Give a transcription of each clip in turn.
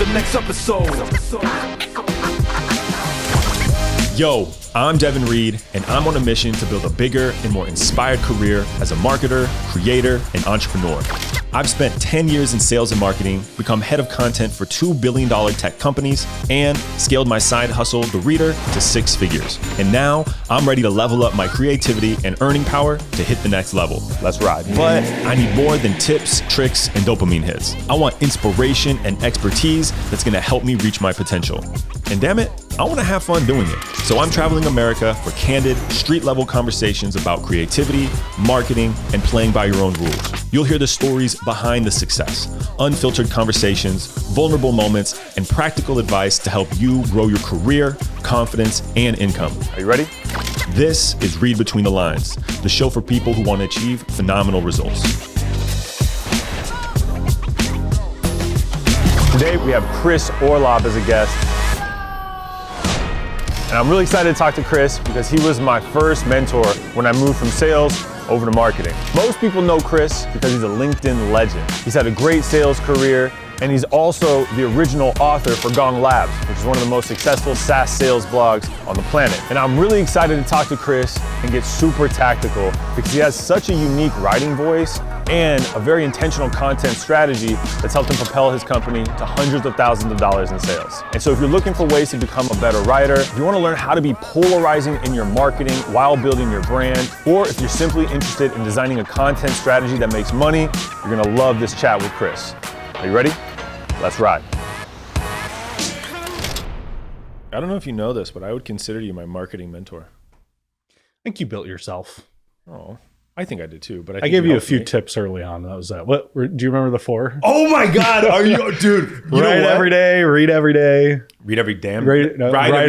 the next episode. Yo, I'm Devin Reed, and I'm on a mission to build a bigger and more inspired career as a marketer, creator, and entrepreneur. I've spent 10 years in sales and marketing, become head of content for $2 billion tech companies, and scaled my side hustle, The Reader, to 6 figures. And now I'm ready to level up my creativity and earning power to hit the next level. Let's ride. But I need more than tips, tricks, and dopamine hits. I want inspiration and expertise that's gonna help me reach my potential. And damn it, I wanna have fun doing it. So I'm traveling America for candid, street-level conversations about creativity, marketing, and playing by your own rules. You'll hear the stories behind the success, unfiltered conversations, vulnerable moments, and practical advice to help you grow your career, confidence, and income. Are you ready? This is Read Between the Lines, the show for people who want to achieve phenomenal results. Today, we have Chris Orlob as a guest. And I'm really excited to talk to Chris because he was my first mentor when I moved from sales over to marketing. Most people know Chris because he's a LinkedIn legend. He's had a great sales career, and he's also the original author for Gong Labs, which is one of the most successful SaaS sales blogs on the planet. And I'm really excited to talk to Chris and get super tactical because he has such a unique writing voice and a very intentional content strategy that's helped him propel his company to hundreds of thousands of dollars in sales. And so if you're looking for ways to become a better writer, if you want to learn how to be polarizing in your marketing while building your brand, or if you're simply interested in designing a content strategy that makes money, you're gonna love this chat with Chris. Are you ready? Let's ride. I don't know if you know this, but I would consider you my marketing mentor. I think you built yourself. Oh, I think I did too, but I gave you a few tips early on. That was that. What do you remember the 4? Oh my God, are you, dude? Write every day, read every day. Read every damn Write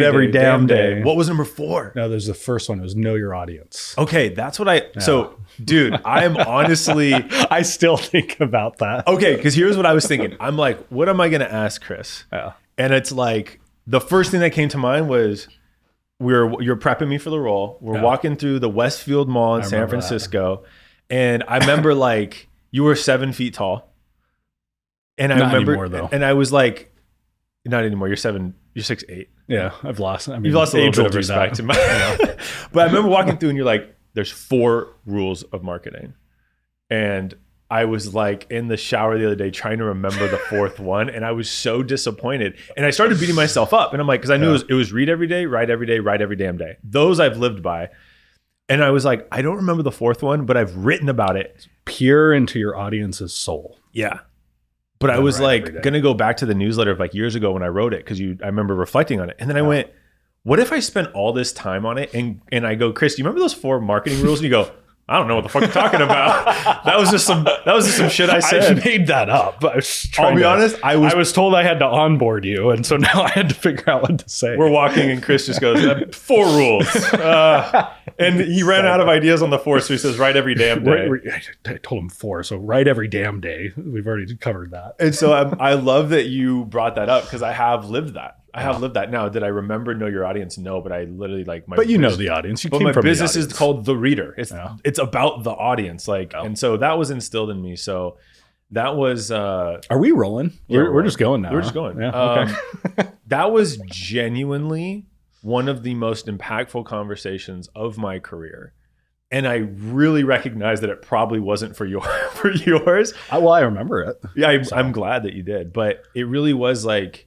every damn day. What was number 4? No, there's the first one. It was know your audience. Okay, that's what so dude, I am honestly I still think about that. Okay, because here's what I was thinking. I'm like, what am I gonna ask Chris? Yeah. And it's like the first thing that came to mind was you're prepping me for the role. We're walking through the Westfield Mall in San Francisco. And I remember like you were 7 feet tall. And I remember anymore, though. And I was like, not anymore. You're 6'8". Yeah, I've lost. I mean, you've lost a little bit of respect. But I remember walking through and you're like, there's 4 rules of marketing. And I was like in the shower the other day trying to remember the 4th one, and I was so disappointed. And I started beating myself up, and I'm like, because I knew it was read every day, write every day, write every damn day. Those I've lived by. And I was like, I don't remember the 4th one, but I've written about it. Peer into your audience's soul. Yeah. But I was like gonna go back to the newsletter of like years ago when I wrote it, because I remember reflecting on it. And then I went, what if I spent all this time on it and I go, Chris, do you remember those 4 marketing rules? And you go, I don't know what the fuck you're talking about. That was just some shit I said. I made that up. I'll be honest. I was told I had to onboard you, and so now I had to figure out what to say. We're walking, and Chris just goes, 4 rules. And he ran out of ideas on the 4th, so he says, write every damn day. I told him 4, so write every damn day. We've already covered that. And so I love that you brought that up, because I have lived that. I have lived that. Now, did I remember know your audience? No, but I literally like my. But you know the audience. But my business is called The Reader. It's about the audience, and so that was instilled in me. So that was. Are we rolling? Yeah, we're just going now. We're just going. Yeah. Okay. That was genuinely one of the most impactful conversations of my career. And I really recognize that it probably wasn't for yours. Well, I remember it. Yeah, I'm glad that you did. But it really was like.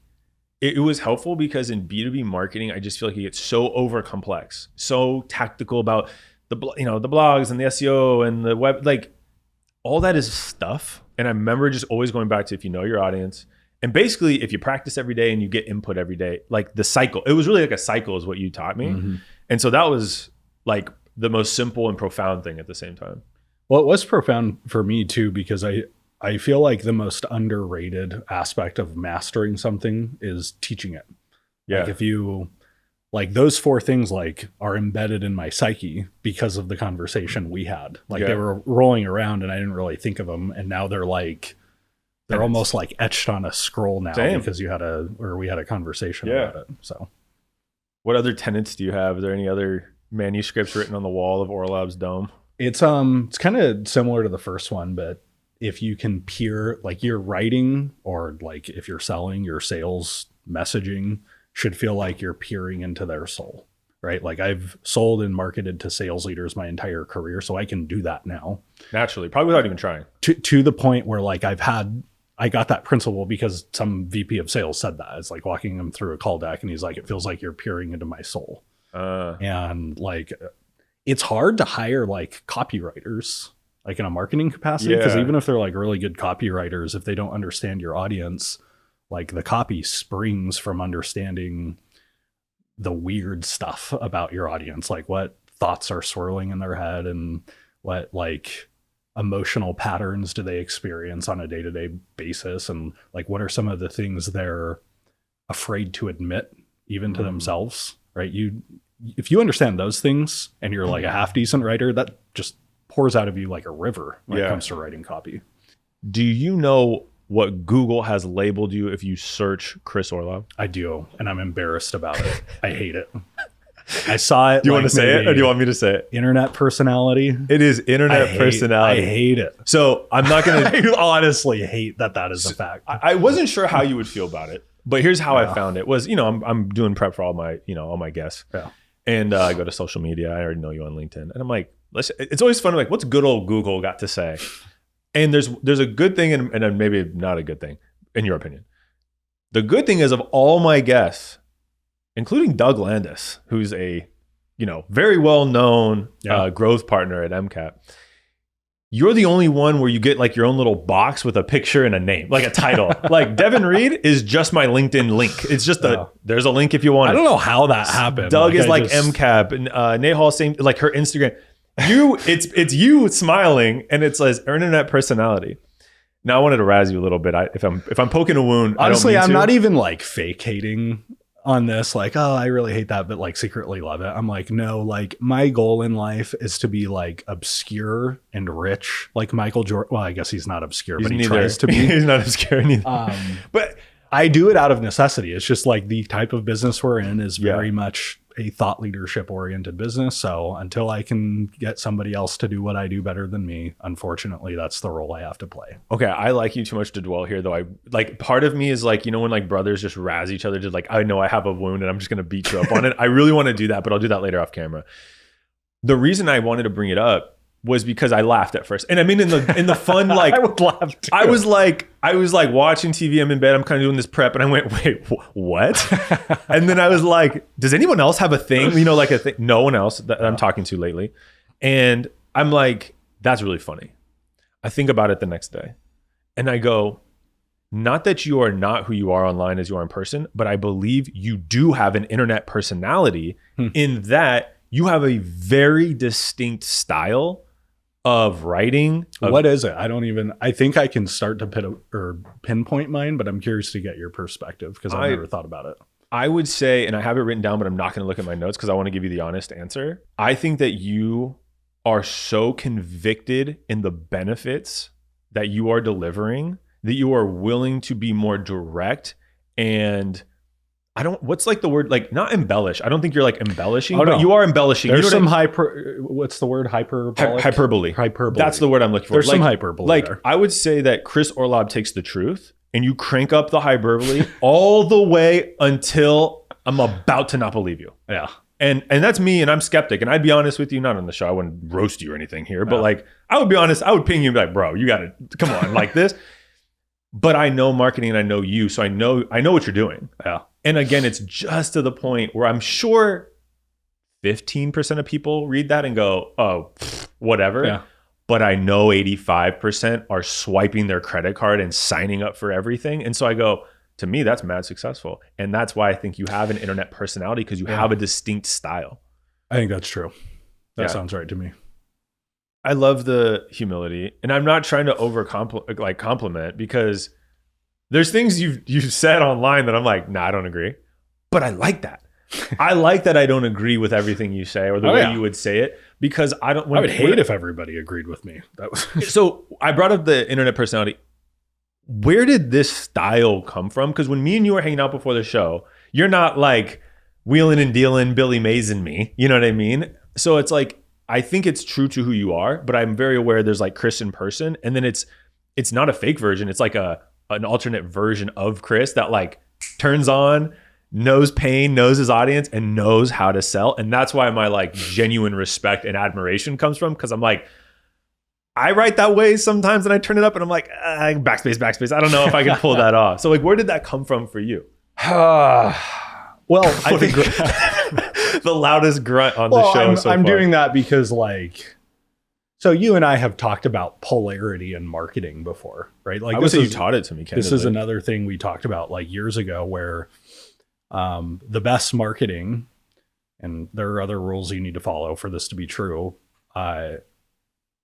It was helpful because in B2B marketing, I just feel like it gets so over complex, so tactical about the blogs and the SEO and the web, like all that is stuff. And I remember just always going back to, if you know your audience, and basically if you practice every day and you get input every day, like the cycle, it was really like a cycle is what you taught me. Mm-hmm. And so that was like the most simple and profound thing at the same time. Well, it was profound for me too, because I feel like the most underrated aspect of mastering something is teaching it. Yeah. Like if you, like those 4 things like are embedded in my psyche because of the conversation we had. Like they were rolling around and I didn't really think of them. And now they're almost like etched on a scroll now. Same. Because we had a conversation about it. So what other tenets do you have? Are there any other manuscripts written on the wall of Orlob's dome? It's kind of similar to the first one, but if you can peer, like your writing or like if you're selling, your sales messaging should feel like you're peering into their soul, right? Like I've sold and marketed to sales leaders my entire career, so I can do that now. Naturally, probably without even trying. To the point where like I got that principle because some VP of sales said that. It's like walking him through a call deck and he's like, it feels like you're peering into my soul. And like, it's hard to hire like copywriters, like in a marketing capacity. Because even if they're like really good copywriters, if they don't understand your audience, like the copy springs from understanding the weird stuff about your audience, like what thoughts are swirling in their head and what like emotional patterns do they experience on a day-to-day basis, and like what are some of the things they're afraid to admit even to themselves, right? If you understand those things and you're like a half decent writer, that just pours out of you like a river when it comes to writing copy. Do you know what Google has labeled you if you search Chris Orlob? I do, and I'm embarrassed about it. I hate it. I saw it. Do you want to say it or do you want me to say it? Internet personality. It is internet personality. I hate it. So I'm not going to... I honestly hate that is a fact. I wasn't sure how you would feel about it, but here's how I found it was, I'm doing prep for all my guests. Yeah. And I go to social media. I already know you on LinkedIn. And I'm like, it's always fun. Like, what's good old Google got to say? And there's a good thing and maybe not a good thing, in your opinion. The good thing is of all my guests, including Doug Landis, who's a very well-known growth partner at MCAP, you're the only one where you get like your own little box with a picture and a name, like a title. Like Devin Reed is just my LinkedIn link. It's just there's a link if you want it. I don't know how that happened. Doug is like MCAP, and Nate Hall, same, like her Instagram. It's you smiling, and it says internet personality. Now I wanted to razz you a little bit. If I'm poking a wound, honestly, I'm not even like fake hating on this, like, oh, I really hate that, but like secretly love it. I'm like, no, like my goal in life is to be like obscure and rich, like Michael Jordan. Well, I guess he's not obscure, but he tries to be. He's not obscure neither. But I do it out of necessity. It's just like the type of business we're in is very much a thought leadership oriented business. So until I can get somebody else to do what I do better than me, unfortunately, that's the role I have to play. Okay. I like you too much to dwell here though. I like, part of me is like, when like brothers just razz each other, just like, I know I have a wound and I'm just going to beat you up on it. I really want to do that, but I'll do that later off camera. The reason I wanted to bring it up was because I laughed at first. And I mean, in the fun, like, I would laugh too. I was like watching TV. I'm in bed. I'm kind of doing this prep. And I went, wait, what? And then I was like, does anyone else have a thing? Like a thing? No one else that I'm talking to lately. And I'm like, that's really funny. I think about it the next day. And I go, not that you are not who you are online as you are in person, but I believe you do have an internet personality in that you have a very distinct style of writing. What is it? I think I can start to pinpoint mine, but I'm curious to get your perspective because I've never thought about it. I would say, and I have it written down, but I'm not going to look at my notes because I want to give you the honest answer. I think that you are so convicted in the benefits that you are delivering that you are willing to be more direct and what's like the word, like not embellish. I don't think you're like embellishing, but you are embellishing. There's some what's the word? Hyperbole. That's the word I'm looking for. There's some hyperbole like there. I would say that Chris Orlob takes the truth and you crank up the hyperbole all the way until I'm about to not believe you. Yeah. And that's me, and I'm skeptic. And I'd be honest with you, not on the show. I wouldn't roast you or anything here, but like I would be honest. I would ping you and be like, bro, you got to come on like this. But I know marketing and I know you, so I know what you're doing. Yeah. And again, it's just to the point where I'm sure 15% of people read that and go, oh, whatever. Yeah. But I know 85% are swiping their credit card and signing up for everything. And so I go, to me, that's mad successful. And that's why I think you have an internet personality, because you have a distinct style. I think that's true. That sounds right to me. I love the humility, and I'm not trying to compliment, because there's things you've said online that I'm like, nah, I don't agree. But I like that. I like that I don't agree with everything you say or the way you would say it, because I would hate if everybody agreed with me. That was So I brought up the internet personality. Where did this style come from? Because when me and you were hanging out before the show, you're not like wheeling and dealing Billy Mays and me. You know what I mean? So it's like, I think it's true to who you are, but I'm very aware there's like Chris in person. And then it's it's not a fake version. It's like an alternate version of Chris that like turns on, knows pain, knows his audience, and knows how to sell. And that's why my like genuine respect and admiration comes from, because I'm like, I write that way sometimes and I turn it up and I'm like, backspace. I don't know if I can pull that off. So like, where did that come from for you? Well, I think the loudest grunt on the show so I'm far. doing that because like, so you and I have talked about polarity in marketing before, right? Like I would say you taught it to me, candidly. This is another thing we talked about like years ago where the best marketing, and there are other rules you need to follow for this to be true,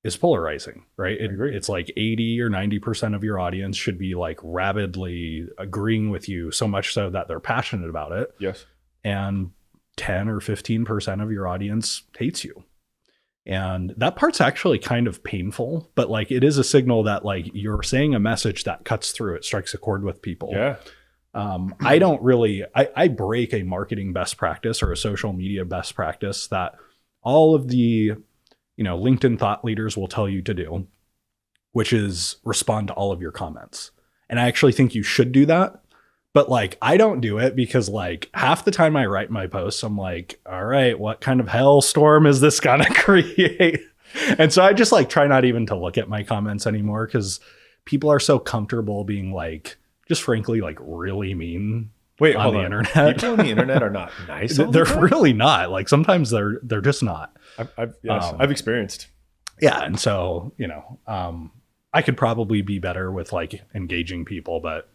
is polarizing, right? It's like 80 or 90% of your audience should be like rabidly agreeing with you, so much so that they're passionate about it. Yes. And 10 or 15% of your audience hates you. And that part's actually kind of painful, but like it is a signal that like you're saying a message that cuts through, it strikes a chord with people. Yeah. I don't really, I break a marketing best practice or a social media best practice that all of the, LinkedIn thought leaders will tell you to do, which is respond to all of your comments. And I actually think you should do that. But like, I don't do it because like half the time I write my posts, I'm like, all right, what kind of hellstorm is this gonna create? And so I just like try not even to look at my comments anymore because people are so comfortable being like, just frankly, like really mean. Wait, on the internet. People on the internet are not nice. They're really not. Like sometimes they're just not. I've experienced. Yeah, and so I could probably be better with like engaging people, but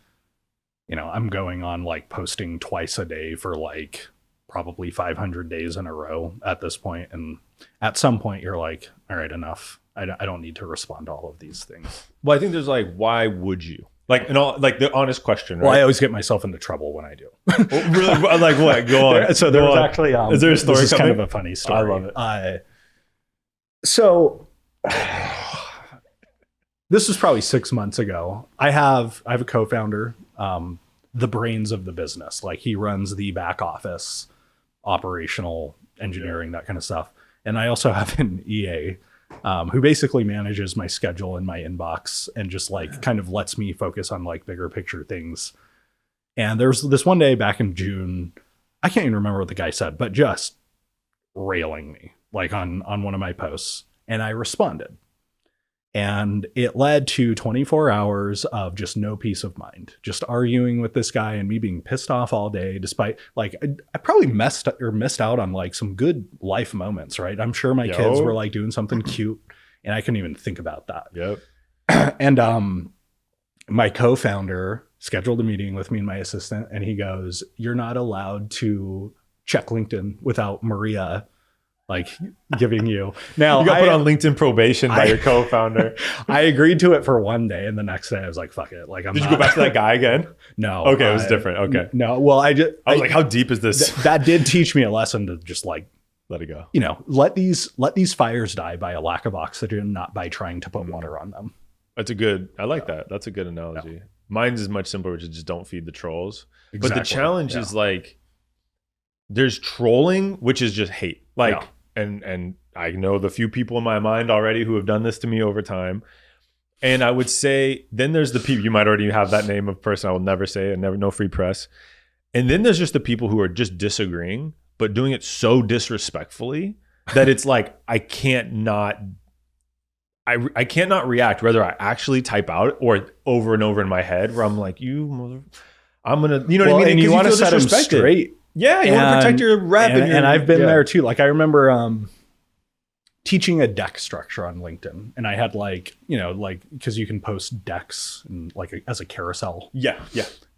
I'm going on like posting twice a day for like probably 500 days in a row at this point, and at some point you're like, all right, enough. I don't need to respond to all of these things. Well, I think there's like, why would you? Like, like the honest question, right? Well, I always get myself into trouble when I do. Well, really? Like what? Go on. So there was actually, is there a story? This is kind of a funny story. I love it. So this was probably 6 months ago. I have a co-founder, the brains of the business. Like he runs the back office, operational engineering, that kind of stuff. And I also have an EA, who basically manages my schedule and my inbox and just like kind of lets me focus on like bigger picture things. And there's this one day back in June, I can't even remember what the guy said, but just railing me like on one of my posts. And I responded. And it led to 24 hours of just no peace of mind, just arguing with this guy and me being pissed off all day, despite like, I probably missed out on like some good life moments, right? I'm sure my kids were like doing something cute and I couldn't even think about that. Yep. And my co-founder scheduled a meeting with me and my assistant, and he goes, "You're not allowed to check LinkedIn without Maria like giving you." Now you got put on LinkedIn probation by your co-founder. I agreed to it for one day, and the next day I was like, "Fuck it!" Like, Did you go back to that guy again? No. Okay, it was different. Okay. No. Well, I was like, how deep is this? That did teach me a lesson to just like let it go. Let these fires die by a lack of oxygen, not by trying to put water on them. That's a good. I like that. That's a good analogy. Yeah. Mine's is much simpler, which is just don't feed the trolls. Exactly. But the challenge is like, there's trolling, which is just hate. Like. Yeah. And I know the few people in my mind already who have done this to me over time. And I would say, then there's the people, you might already have that name of person I will never say, and no free press. And then there's just the people who are just disagreeing, but doing it so disrespectfully that it's like, I can't not react, whether I actually type out or over and over in my head where I'm like, I'm going to, you know what I mean? And you want to set them straight. Yeah, you want to protect your rep. And I've been there too. Like I remember teaching a deck structure on LinkedIn, and I had like, because you can post decks and like as a carousel. Yeah.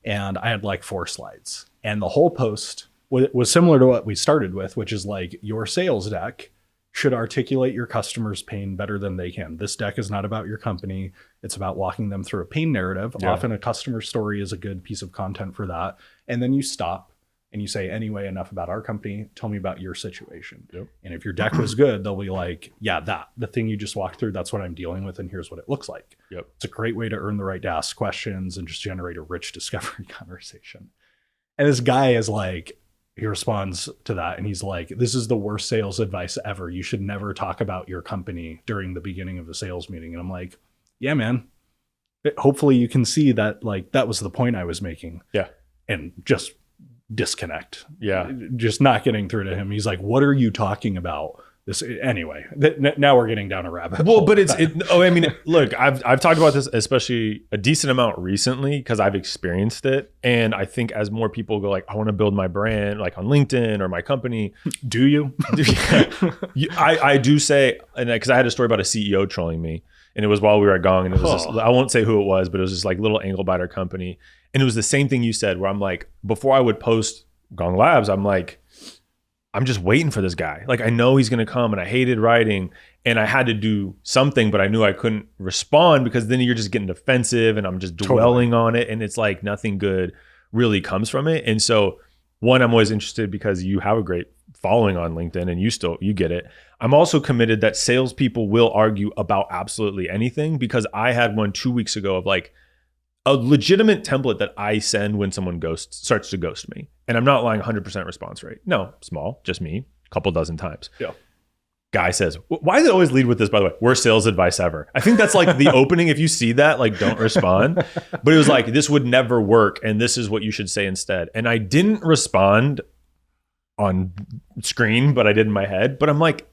And I had like 4 slides, and the whole post was similar to what we started with, which is like, your sales deck should articulate your customer's pain better than they can. This deck is not about your company. It's about walking them through a pain narrative. Yeah. Often a customer story is a good piece of content for that. And then you stop and you say, anyway, enough about our company. Tell me about your situation. Yep. And if your deck was good, they'll be like, yeah, the thing you just walked through, that's what I'm dealing with. And here's what it looks like. Yep. It's a great way to earn the right to ask questions and just generate a rich discovery conversation. And this guy is like, he responds to that and he's like, "This is the worst sales advice ever. You should never talk about your company during the beginning of the sales meeting." And I'm like, yeah, man, hopefully you can see that like that was the point I was making. Yeah. And just disconnect. Yeah. Just not getting through to him. He's like, what are you talking about? This anyway. Now we're getting down a rabbit hole. Well, but I mean, look, I've talked about this especially a decent amount recently because I've experienced it, and I think as more people go like, I want to build my brand like on LinkedIn or my company. Do you? I do say, and because I had a story about a CEO trolling me, and it was while we were at Gong, and it was I won't say who it was, but it was just like little ankle biter company, and it was the same thing you said where I'm like, before I would post Gong Labs, I'm like, I'm just waiting for this guy. Like, I know he's going to come, and I hated writing, and I had to do something, but I knew I couldn't respond because then you're just getting defensive and I'm just dwelling on it. And it's like nothing good really comes from it. And so one, I'm always interested because you have a great following on LinkedIn and you get it. I'm also committed that salespeople will argue about absolutely anything, because I had one 2 weeks ago of like a legitimate template that I send when someone starts to ghost me. And I'm not lying, 100% response rate. No, small, just me, a couple dozen times. Yeah. Guy says, why does it always lead with this, by the way? Worst sales advice ever. I think that's like the opening. If you see that, like, don't respond. But it was like, this would never work, and this is what you should say instead. And I didn't respond on screen, but I did in my head. But I'm like,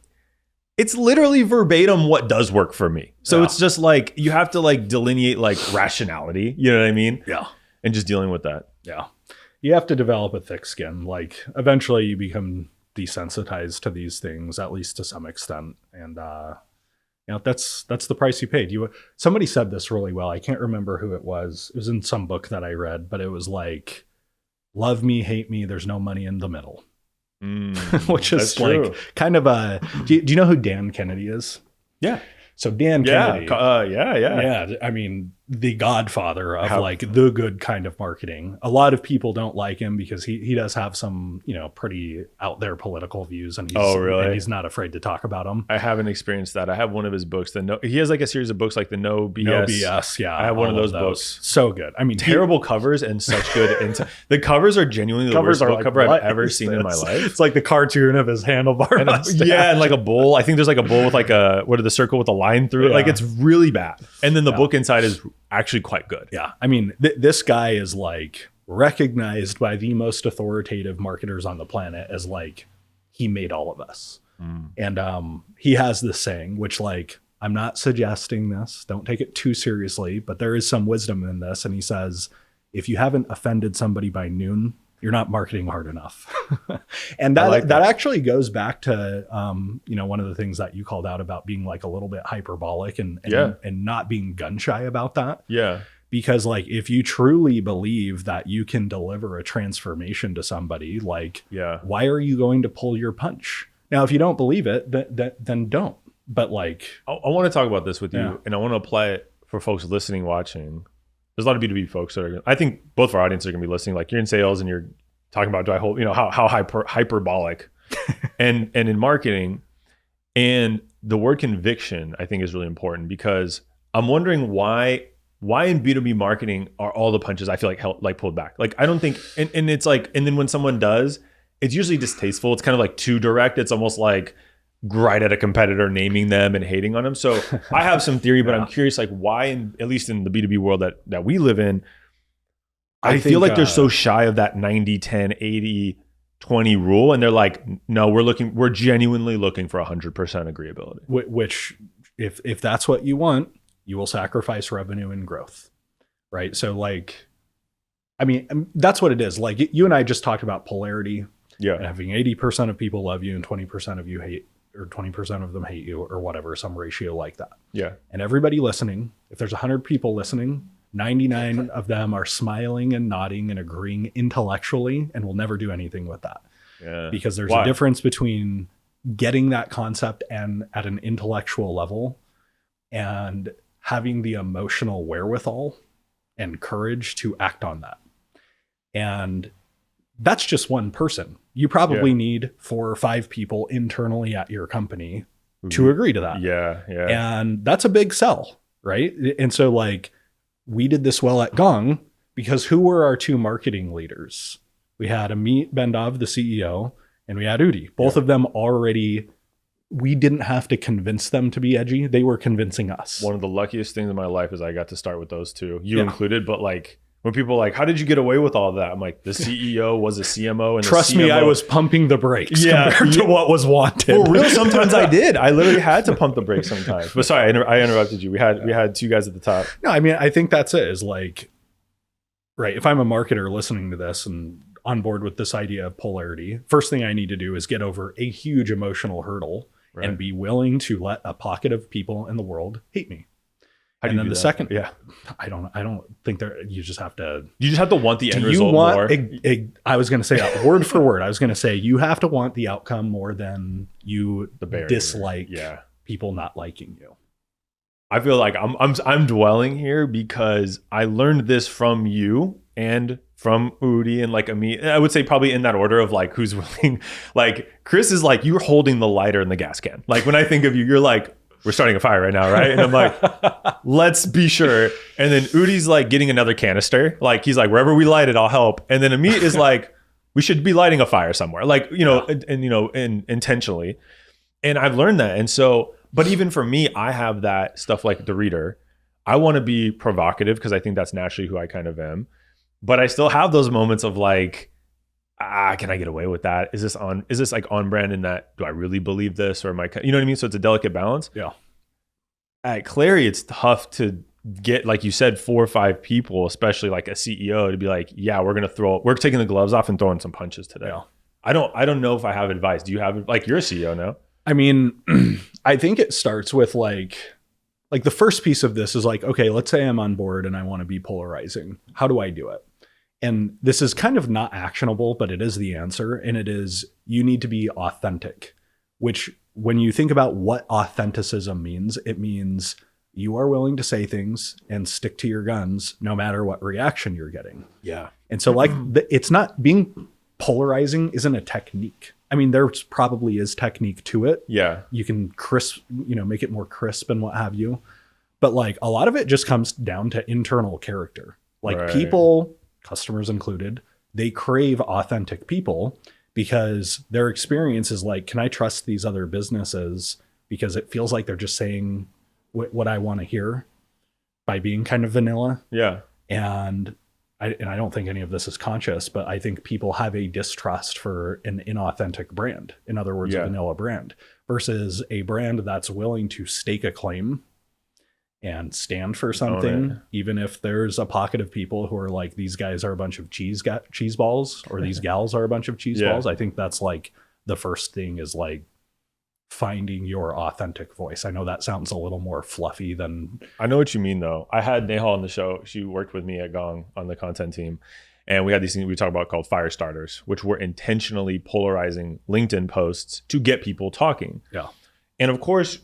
it's literally verbatim what does work for me. So it's just like, you have to like delineate like rationality. You know what I mean? Yeah. And just dealing with that. Yeah. You have to develop a thick skin. Like, eventually you become desensitized to these things, at least to some extent. And that's the price you paid. Somebody said this really well. I can't remember who it was. It was in some book that I read, but it was like, love me, hate me, there's no money in the middle. Which is like true. Kind of a, do you know who Dan Kennedy is? Yeah. So Dan Kennedy. Yeah. I mean, the godfather of like the good kind of marketing. A lot of people don't like him because he does have some, pretty out there political views, and he's not afraid to talk about them. I haven't experienced that. I have one of his books. He has like a series of books like the No BS. No BS, yeah. I have one of those books. So good. I mean, terrible covers and such good. The covers are genuinely the worst book cover I've ever seen in my life. It's like the cartoon of his handlebar. And like a bowl. I think there's like a bowl with like the circle with a line through it. Like, it's really bad. And then the book inside is actually quite good. Yeah. I mean, this guy is like recognized by the most authoritative marketers on the planet as like, he made all of us. And he has this saying, which like, I'm not suggesting this, don't take it too seriously, but there is some wisdom in this. And he says, if you haven't offended somebody by noon, you're not marketing hard enough. And that actually goes back to, one of the things that you called out about being like a little bit hyperbolic and not being gun shy about that. Yeah. Because like, if you truly believe that you can deliver a transformation to somebody, like, why are you going to pull your punch? Now, if you don't believe it, then don't. But like, I want to talk about this with you, and I want to apply it for folks listening, watching. There's a lot of B2B folks that are, I think both of our audience are going to be listening. Like, you're in sales and you're talking about, do I hold, how hyperbolic and in marketing. And the word conviction, I think, is really important, because I'm wondering why in B2B marketing are all the punches I feel like pulled back. Like, I don't think, and it's like, and then when someone does, it's usually distasteful. It's kind of like too direct. It's almost like right at a competitor, naming them and hating on them. So I have some theory, but I'm curious, like, why, at least in the B2B world that we live in, I feel like they're so shy of that 90, 10, 80, 20 rule. And they're like, no, we're genuinely looking for 100% agreeability. Which if that's what you want, you will sacrifice revenue and growth. Right. So like, I mean, that's what it is. Like, you and I just talked about polarity. Yeah. And having 80% of people love you and 20% of you hate, or 20% of them hate you, or whatever, some ratio like that. Yeah. And everybody listening, if there's 100 people listening, 99 of them are smiling and nodding and agreeing intellectually, and will never do anything with that. Yeah. Because there's a difference between getting that concept and at an intellectual level, and having the emotional wherewithal and courage to act on that. And that's just one person. You probably need 4 or 5 people internally at your company to agree to that. Yeah. And that's a big sell, right? And so like, we did this well at Gong because who were our 2 marketing leaders? We had Amit Bendov, the CEO, and we had Udi. Both of them already we didn't have to convince them to be edgy. They were convincing us. One of the luckiest things in my life is I got to start with those two, you included. But like when people are like, how did you get away with all that? I'm like, the CEO was a CMO. And trust me, I was pumping the brakes compared to what was wanted. For real, sometimes I did. I literally had to pump the brakes sometimes. But sorry, I interrupted you. We had two guys at the top. No, I mean, I think that's it, is like, right, if I'm a marketer listening to this and on board with this idea of polarity, first thing I need to do is get over a huge emotional hurdle and be willing to let a pocket of people in the world hate me. How do and you then do the that? second, Yeah, I don't think you just have to. You just have to want the end result more. I was going to say that word for word. I was going to say you have to want the outcome more than you dislike people not liking you. I feel like I'm dwelling here because I learned this from you and from Udi and like Amit. I would say probably in that order of like who's willing. Like Chris is like, you're holding the lighter in the gas can. Like when I think of you, you're like, we're starting a fire right now, right? And I'm like, let's be sure. And then Udi's like getting another canister. Like he's like, wherever we light it, I'll help. And then Amit is like, we should be lighting a fire somewhere. Like, and intentionally. And I've learned that. And so, but even for me, I have that stuff like the reader. I want to be provocative because I think that's naturally who I kind of am. But I still have those moments of like, can I get away with that? Is this like on brand in that, do I really believe this? Or am I, you know what I mean? So it's a delicate balance. Yeah. At Clary, it's tough to get, like you said, 4 or 5 people, especially like a CEO, to be like, yeah, we're taking the gloves off and throwing some punches today. Yeah. I don't know if I have advice. Do you have, like, you're a CEO now? I mean, I think it starts with like the first piece of this is like, okay, let's say I'm on board and I want to be polarizing. How do I do it? And this is kind of not actionable, but it is the answer. And it is, you need to be authentic, which when you think about what authenticism means, it means you are willing to say things and stick to your guns no matter what reaction you're getting. Yeah. And so like it's not, being polarizing isn't a technique. I mean, there probably is technique to it. Yeah. You can make it more crisp and what have you. But like a lot of it just comes down to internal character. Like people, customers included, they crave authentic people because their experience is like, can I trust these other businesses? Because it feels like they're just saying what I want to hear by being kind of vanilla. Yeah. And I don't think any of this is conscious, but I think people have a distrust for an inauthentic brand. In other words, a vanilla brand versus a brand that's willing to stake a claim and stand for something, even if there's a pocket of people who are like, these guys are a bunch of cheese balls, or these gals are a bunch of cheese balls. I think that's like the first thing is like finding your authentic voice. I know that sounds a little more fluffy than... I know what you mean though. I had Nehal on the show. She worked with me at Gong on the content team. And we had these things we talk about called Firestarters, which were intentionally polarizing LinkedIn posts to get people talking. Yeah. And of course,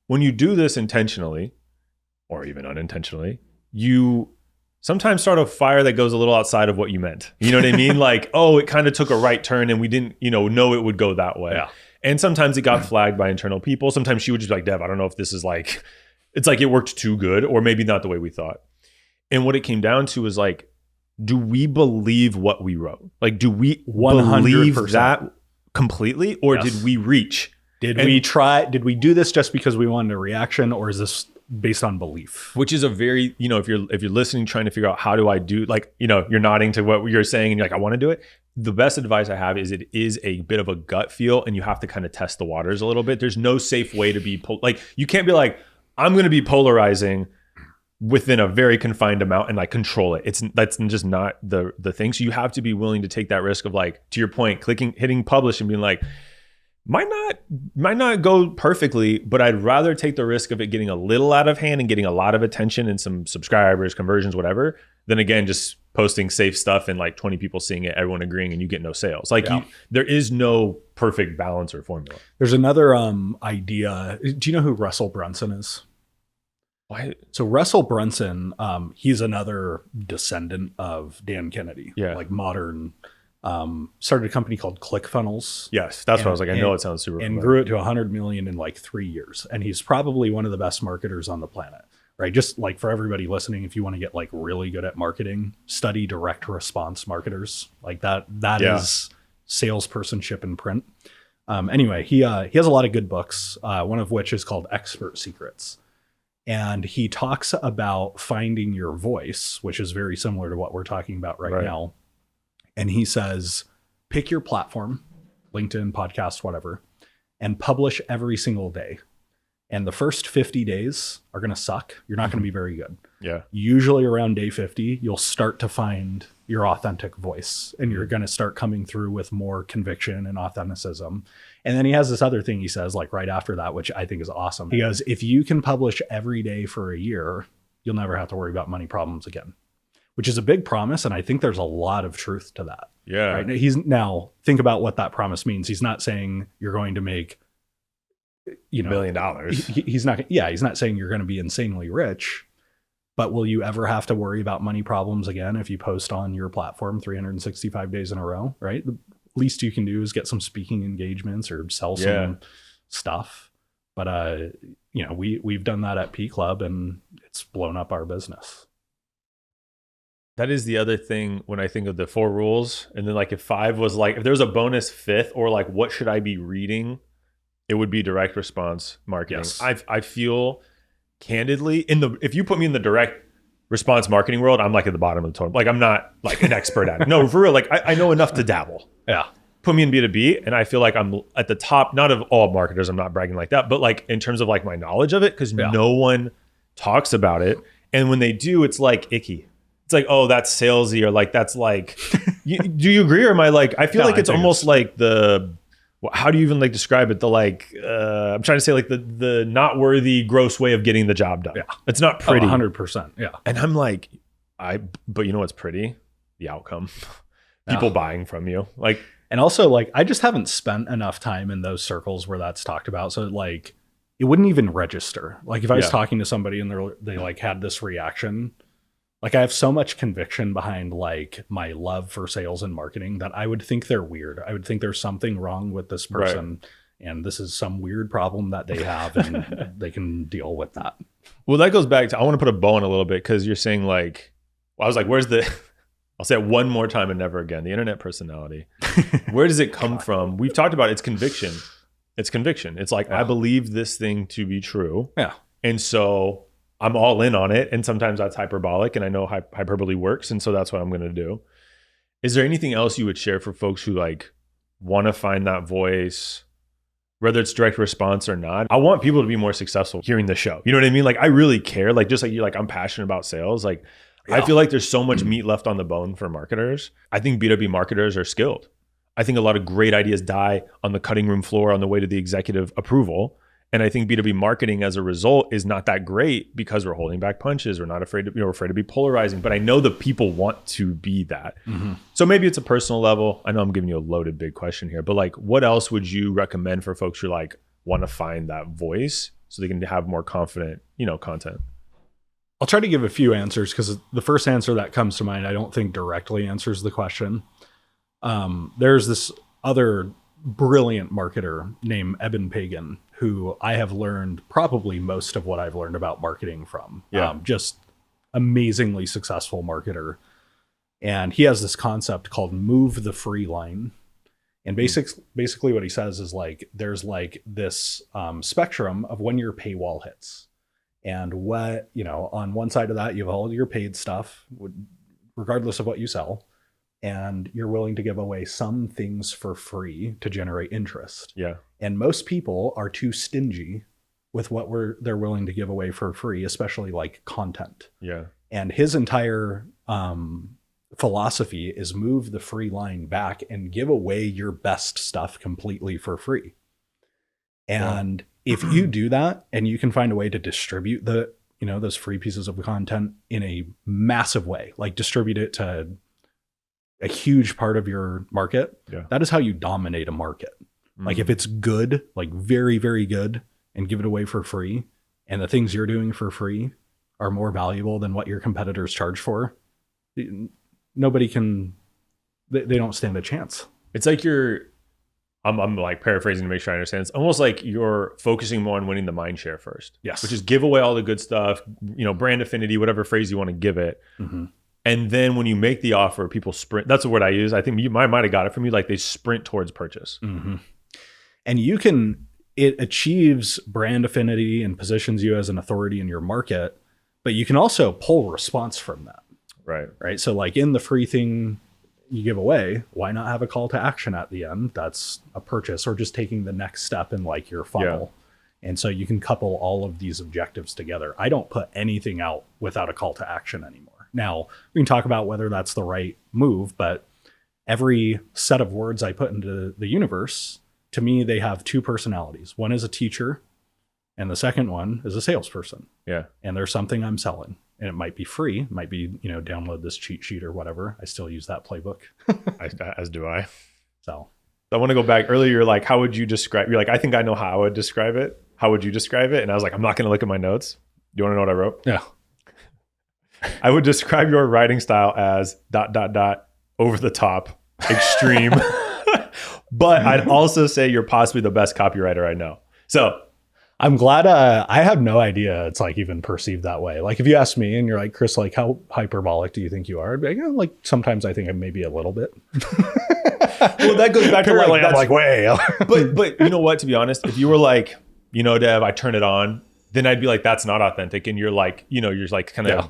when you do this intentionally, or even unintentionally, you sometimes start a fire that goes a little outside of what you meant. You know what I mean? Like, oh, it kind of took a right turn and we didn't, know it would go that way. Yeah. And sometimes it got flagged by internal people. Sometimes she would just be like, Dev, I don't know if this is like, it's like it worked too good or maybe not the way we thought. And what it came down to is like, do we believe what we wrote? Like, do we 100% believe that completely? Or did we reach? Did we do this just because we wanted a reaction, or is this based on belief? Which is a very, if you're listening, trying to figure out how do I do, like, you're nodding to what you're saying and you're like, I want to do it. The best advice I have is it is a bit of a gut feel and you have to kind of test the waters a little bit. There's no safe way to be, like, you can't be like, I'm going to be polarizing within a very confined amount and like control it. That's just not the thing. So you have to be willing to take that risk of like, to your point, hitting publish and being like, might not go perfectly, but I'd rather take the risk of it getting a little out of hand and getting a lot of attention and some subscribers, conversions, whatever, than again, just posting safe stuff and like 20 people seeing it, everyone agreeing, and you get no sales. Like there is no perfect balance or formula. There's another idea. Do you know who Russell Brunson is? Why? So Russell Brunson, he's another descendant of Dan Kennedy. Yeah. Like modern... started a company called ClickFunnels. Yes, that's what I was like. I know it sounds super and grew it to 100 million in like 3 years. And he's probably one of the best marketers on the planet, right? Just like for everybody listening, if you want to get like really good at marketing, study direct response marketers. Like that is salespersonship in print. Anyway, he has a lot of good books, one of which is called Expert Secrets. And he talks about finding your voice, which is very similar to what we're talking about right now. And he says, pick your platform, LinkedIn, podcast, whatever, and publish every single day. And the first 50 days are going to suck. You're not going to be very good. Yeah. Usually around day 50, you'll start to find your authentic voice and you're going to start coming through with more conviction and authenticism. And then he has this other thing he says, like right after that, which I think is awesome. He goes, if you can publish every day for a year, you'll never have to worry about money problems again, which is a big promise. And I think there's a lot of truth to that. Yeah. Right? Now think about what that promise means. He's not saying you're going to make, $1 million. He's not saying you're going to be insanely rich, but will you ever have to worry about money problems again if you post on your platform 365 days in a row, right? The least you can do is get some speaking engagements or sell some stuff. But we've done that at P Club and it's blown up our business. That is the other thing when I think of the 4 rules. And then like if 5 was like, if there's a bonus 5th or like, what should I be reading? It would be direct response marketing. Yes. I feel candidly if you put me in the direct response marketing world, I'm like at the bottom of the totem. Like I'm not like an expert at it. No, for real. Like I know enough to dabble. Yeah. Put me in B2B and I feel like I'm at the top, not of all marketers. I'm not bragging like that, but like in terms of like my knowledge of it, because no one talks about it. And when they do, it's like icky. It's like, oh, that's salesy, or like, that's like, do you agree? Or am I like, I feel like it's almost like how do you even like describe it? The like, I'm trying to say like the not worthy, gross way of getting the job done. Yeah. It's not pretty. 100%. Yeah. And I'm like, but you know what's pretty? The outcome. People buying from you. Like, and also like, I just haven't spent enough time in those circles where that's talked about. So like, it wouldn't even register. Like if I was talking to somebody and they like had this reaction, like I have so much conviction behind like my love for sales and marketing that I would think they're weird. I would think there's something wrong with this person and this is some weird problem that they have and they can deal with that. Well, that goes back to, I want to put a bow on a little bit because you're saying like, I was like, I'll say it one more time and never again, the internet personality. Where does it come from? We've talked about it's conviction. It's conviction. It's like, I believe this thing to be true. Yeah. And so I'm all in on it. And sometimes that's hyperbolic and I know hyperbole works. And so that's what I'm going to do. Is there anything else you would share for folks who like want to find that voice, whether it's direct response or not? I want people to be more successful hearing the show. You know what I mean? Like I really care. Like just like you're like, I'm passionate about sales. Like I feel like there's so much meat left on the bone for marketers. I think B2B marketers are skilled. I think a lot of great ideas die on the cutting room floor on the way to the executive approval. And I think B2B marketing as a result is not that great because we're holding back punches. We're not afraid to, we're afraid to be polarizing, but I know the people want to be that. Mm-hmm. So maybe it's a personal level. I know I'm giving you a loaded big question here, but like what else would you recommend for folks who like want to find that voice so they can have more confident, content? I'll try to give a few answers because the first answer that comes to mind, I don't think directly answers the question. There's this other brilliant marketer named Eben Pagan, who I have learned probably most of what I've learned about marketing from. Just amazingly successful marketer. And he has this concept called move the free line. And basically what he says is like, there's like this spectrum of when your paywall hits. And what, on one side of that, you have all your paid stuff, regardless of what you sell. And you're willing to give away some things for free to generate interest. Yeah. And most people are too stingy with what they're willing to give away for free, especially like content. Yeah. And his entire philosophy is move the free line back and give away your best stuff completely for free. And if you do that and you can find a way to distribute those free pieces of content in a massive way, like distribute it to a huge part of your market, that is how you dominate a market. Like if it's good, like very, very good, and give it away for free, and the things you're doing for free are more valuable than what your competitors charge for, nobody can, they don't stand a chance. It's like I'm like paraphrasing to make sure I understand. It's almost like you're focusing more on winning the mind share first. Yes. Which is give away all the good stuff, brand affinity, whatever phrase you want to give it. Mm-hmm. And then when you make the offer, people sprint. That's the word I use. I think you might have got it from you. Like they sprint towards purchase. Mm-hmm. And it achieves brand affinity and positions you as an authority in your market, but you can also pull response from that. Right. So like in the free thing you give away, why not have a call to action at the end? That's a purchase or just taking the next step in like your funnel. Yeah. And so you can couple all of these objectives together. I don't put anything out without a call to action anymore. Now we can talk about whether that's the right move, but every set of words I put into the universe, to me, they have two personalities. One is a teacher, and the second one is a salesperson. Yeah. And there's something I'm selling. And it might be free, it might be, download this cheat sheet or whatever. I still use that playbook. As do I. So I want to go back earlier. You're like, how would you describe? You're like, I think I know how I would describe it. How would you describe it? And I was like, I'm not going to look at my notes. Do you want to know what I wrote? Yeah. I would describe your writing style as ... over the top, extreme. But I'd also say you're possibly the best copywriter I know. So I'm glad I have no idea it's like even perceived that way. Like if you ask me and you're like, Chris, like how hyperbolic do you think you are? I'd be like, like sometimes I think I'm maybe a little bit. Well, that goes back to like, I'm like, way. but you know what, to be honest, if you were like, Dev, I turn it on, then I'd be like, that's not authentic. And you're like, you're like kind of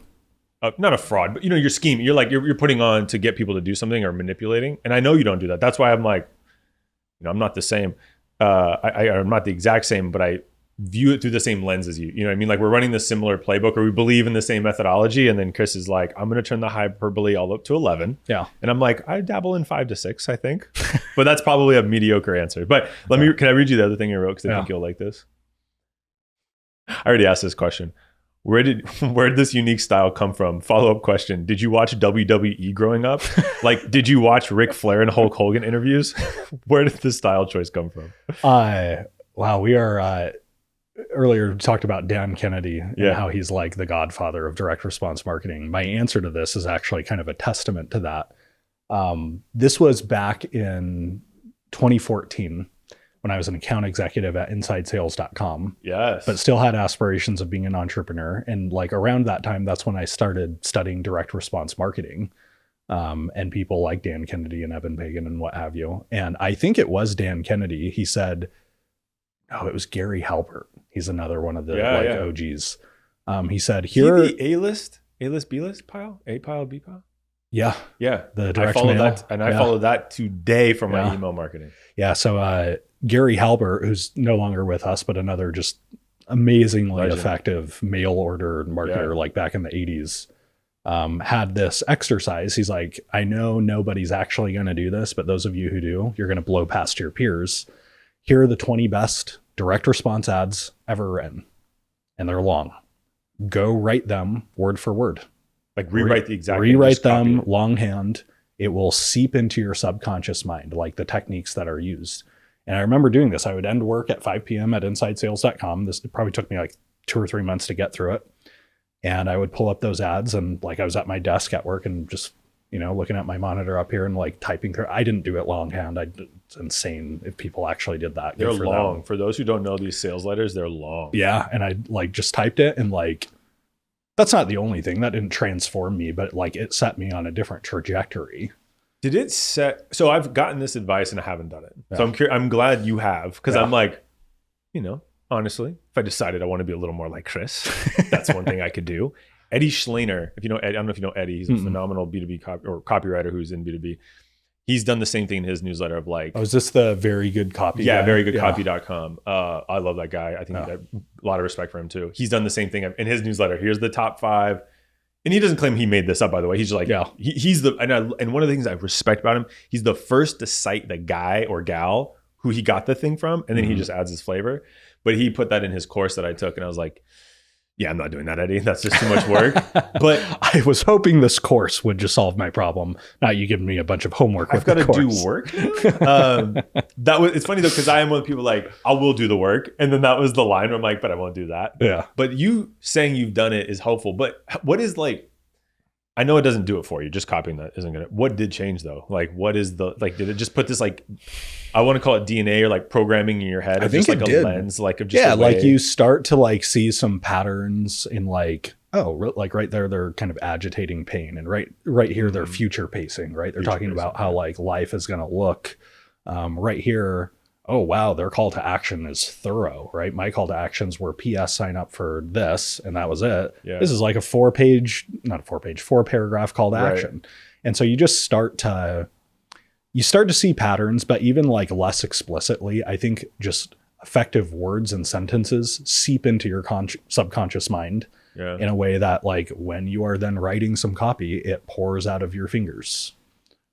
not a fraud, but you're scheming. You're like, you're putting on to get people to do something or manipulating. And I know you don't do that. That's why I'm like, I'm not the same. I'm not the exact same, but I view it through the same lens as you. You know what I mean? Like we're running the similar playbook or we believe in the same methodology. And then Chris is like, I'm going to turn the hyperbole all up to 11. Yeah. And I'm like, I dabble in 5 to 6, I think. But that's probably a mediocre answer. But can I read you the other thing you wrote? Because I think you'll like this. I already asked this question. Where did this unique style come from? Follow-up question. Did you watch WWE growing up? Like, did you watch Ric Flair and Hulk Hogan interviews? Where did this style choice come from? Wow, we are earlier talked about Dan Kennedy and how he's like the godfather of direct response marketing. My answer to this is actually kind of a testament to that. This was back in 2014. When I was an account executive at InsideSales.com. Yes. But still had aspirations of being an entrepreneur. And like around that time, that's when I started studying direct response marketing. And people like Dan Kennedy and Evan Pagan and what have you. And I think it was Dan Kennedy. He said, it was Gary Halbert. He's another one of the OGs. He said, here the A-list, B-list pile, A pile, B pile. Yeah. Yeah. The direct I followed mail. that. And I followed that today for my email marketing. Yeah. So, Gary Halbert, who's no longer with us, but another just amazingly effective mail order marketer, like back in the 80s, had this exercise. He's like, I know nobody's actually going to do this, but those of you who do, you're going to blow past your peers. Here are the 20 best direct response ads ever written. And they're long. Go write them word for word. Like rewrite the exact rewrite them longhand. It will seep into your subconscious mind, like the techniques that are used. And I remember doing this. I would end work at 5 p.m. at InsideSales.com. This probably took me like 2 or 3 months to get through it. And I would pull up those ads and like I was at my desk at work and just, looking at my monitor up here and like typing through. I didn't do it longhand. It's insane if people actually did that. They're long. For those who don't know these sales letters, they're long. Yeah. And I like just typed it and like, that's not the only thing that didn't transform me, but like it set me on a different trajectory. Did it set? So I've gotten this advice and I haven't done it. Yeah. So I'm glad you have, because I'm like, honestly, if I decided I want to be a little more like Chris, that's one thing I could do. Eddie Schlainer, if you know Eddie, I don't know if you know Eddie, he's a phenomenal B2B copywriter who's in B2B. He's done the same thing in his newsletter of like, is this the Very Good Copy? Yeah, verygoodcopy.com. I love that guy. I think a lot of respect for him too. He's done the same thing in his newsletter. Here's the top 5. And he doesn't claim he made this up, by the way. He's like, he's the, and one of the things I respect about him, he's the first to cite the guy or gal who he got the thing from. And then he just adds his flavor. But he put that in his course that I took. And I was like, yeah, I'm not doing that, Eddie. That's just too much work. But I was hoping this course would just solve my problem. Not you giving me a bunch of homework. I've got to do work. It's funny though, because I am one of the people like, I will do the work. And then that was the line where I'm like, but I won't do that. Yeah. But you saying you've done it is helpful. But what is like, I know it doesn't do it for you. Just copying that isn't going to, what did change though? Like, what is the, like, did it just put this like, I want to call it DNA or like programming in your head? I think just like it a did. lens, like of just like you start to like see some patterns in like, like right there, they're kind of agitating pain. And right here, they're future pacing, right? They're talking about how like life is going to look. Right here, oh, wow, their call to action is thorough, right? My call to actions were PS sign up for this, and that was it. Yeah. This is like a 4-paragraph call to action. And so you just start to see patterns, but even like less explicitly, I think just effective words and sentences seep into your subconscious mind in a way that like when you are then writing some copy, it pours out of your fingers,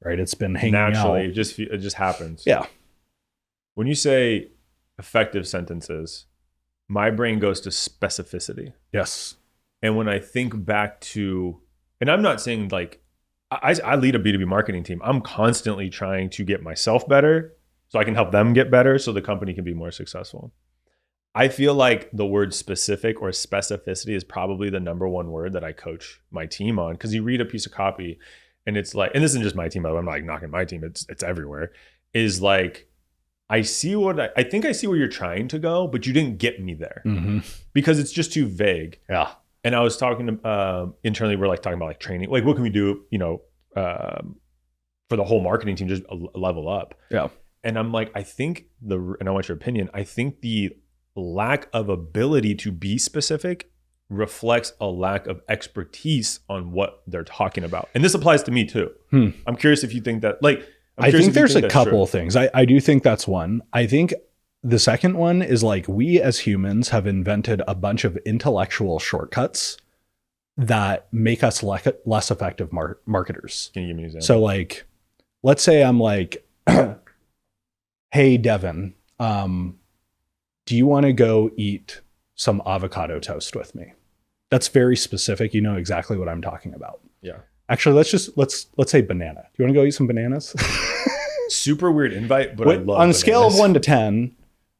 right? It's been hanging naturally, out. it just happens. Yeah. When you say effective sentences, my brain goes to specificity. Yes. And when I think back to, and I'm not saying like, I lead a B2B marketing team. I'm constantly trying to get myself better so I can help them get better so the company can be more successful. I feel like the word specific or specificity is probably the number one word that I coach my team on, because you read a piece of copy and it's like, and this isn't just my team, I'm not like knocking my team, it's everywhere, is like, I think I see where you're trying to go, but you didn't get me there because it's just too vague. Yeah. And I was talking to internally, we're like talking about like training, like what can we do, for the whole marketing team, just level up. Yeah. And I'm like, and I want your opinion, I think the lack of ability to be specific reflects a lack of expertise on what they're talking about. And this applies to me too. I'm curious if you think that, like, I think there's a couple of things. I do think that's one. I think the second one is like we as humans have invented a bunch of intellectual shortcuts that make us less effective marketers. Can you give me an example? So like, let's say I'm like, hey, Devin, do you want to go eat some avocado toast with me? That's very specific. You know exactly what I'm talking about. Yeah. Actually, let's say banana. Do you want to go eat some bananas? Super weird invite, but I love on a scale of 1 to 10,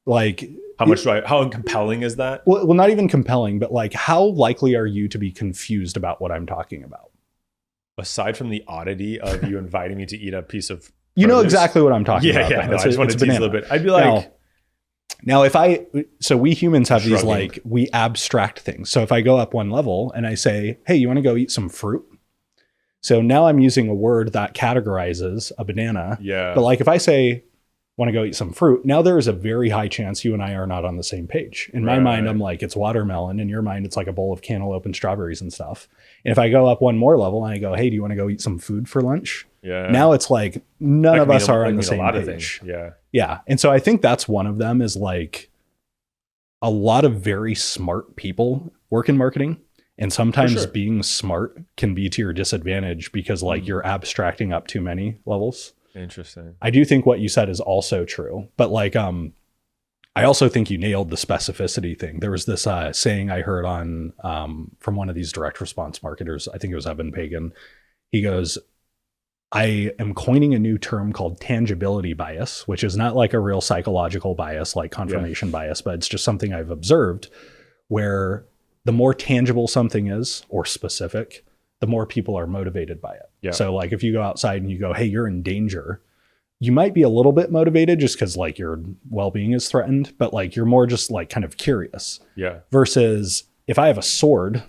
like how compelling is that? Well, not even compelling, but like how likely are you to be confused about what I'm talking about? Aside from the oddity of you inviting me to eat a piece of you know exactly what I'm talking about. Yeah, no, I just want to tease a little bit. I'd be like, now so we humans have these like, we abstract things. So if I go up one level and I say, hey, you want to go eat some fruit? So now I'm using a word that categorizes a banana. Yeah. But like if I say, want to go eat some fruit, now there is a very high chance you and I are not on the same page. In my mind, I'm like, it's watermelon. In your mind, it's like a bowl of cantaloupe and strawberries and stuff. And if I go up one more level and I go, hey, do you want to go eat some food for lunch? Yeah. Now it's like none of us are on the same page. Yeah. Yeah. And so I think that's one of them is like a lot of very smart people work in marketing. And sometimes being smart can be to your disadvantage because like you're abstracting up too many levels. Interesting. I do think what you said is also true, but like, I also think you nailed the specificity thing. There was this saying I heard on from one of these direct response marketers. I think it was Evan Pagan. He goes, I am coining a new term called tangibility bias, which is not like a real psychological bias, like confirmation bias, but it's just something I've observed where the more tangible something is or specific, the more people are motivated by it. Yeah. So like if you go outside and you go, hey, you're in danger, you might be a little bit motivated just because like your well-being is threatened, but like you're more just like kind of curious. Yeah. Versus if I have a sword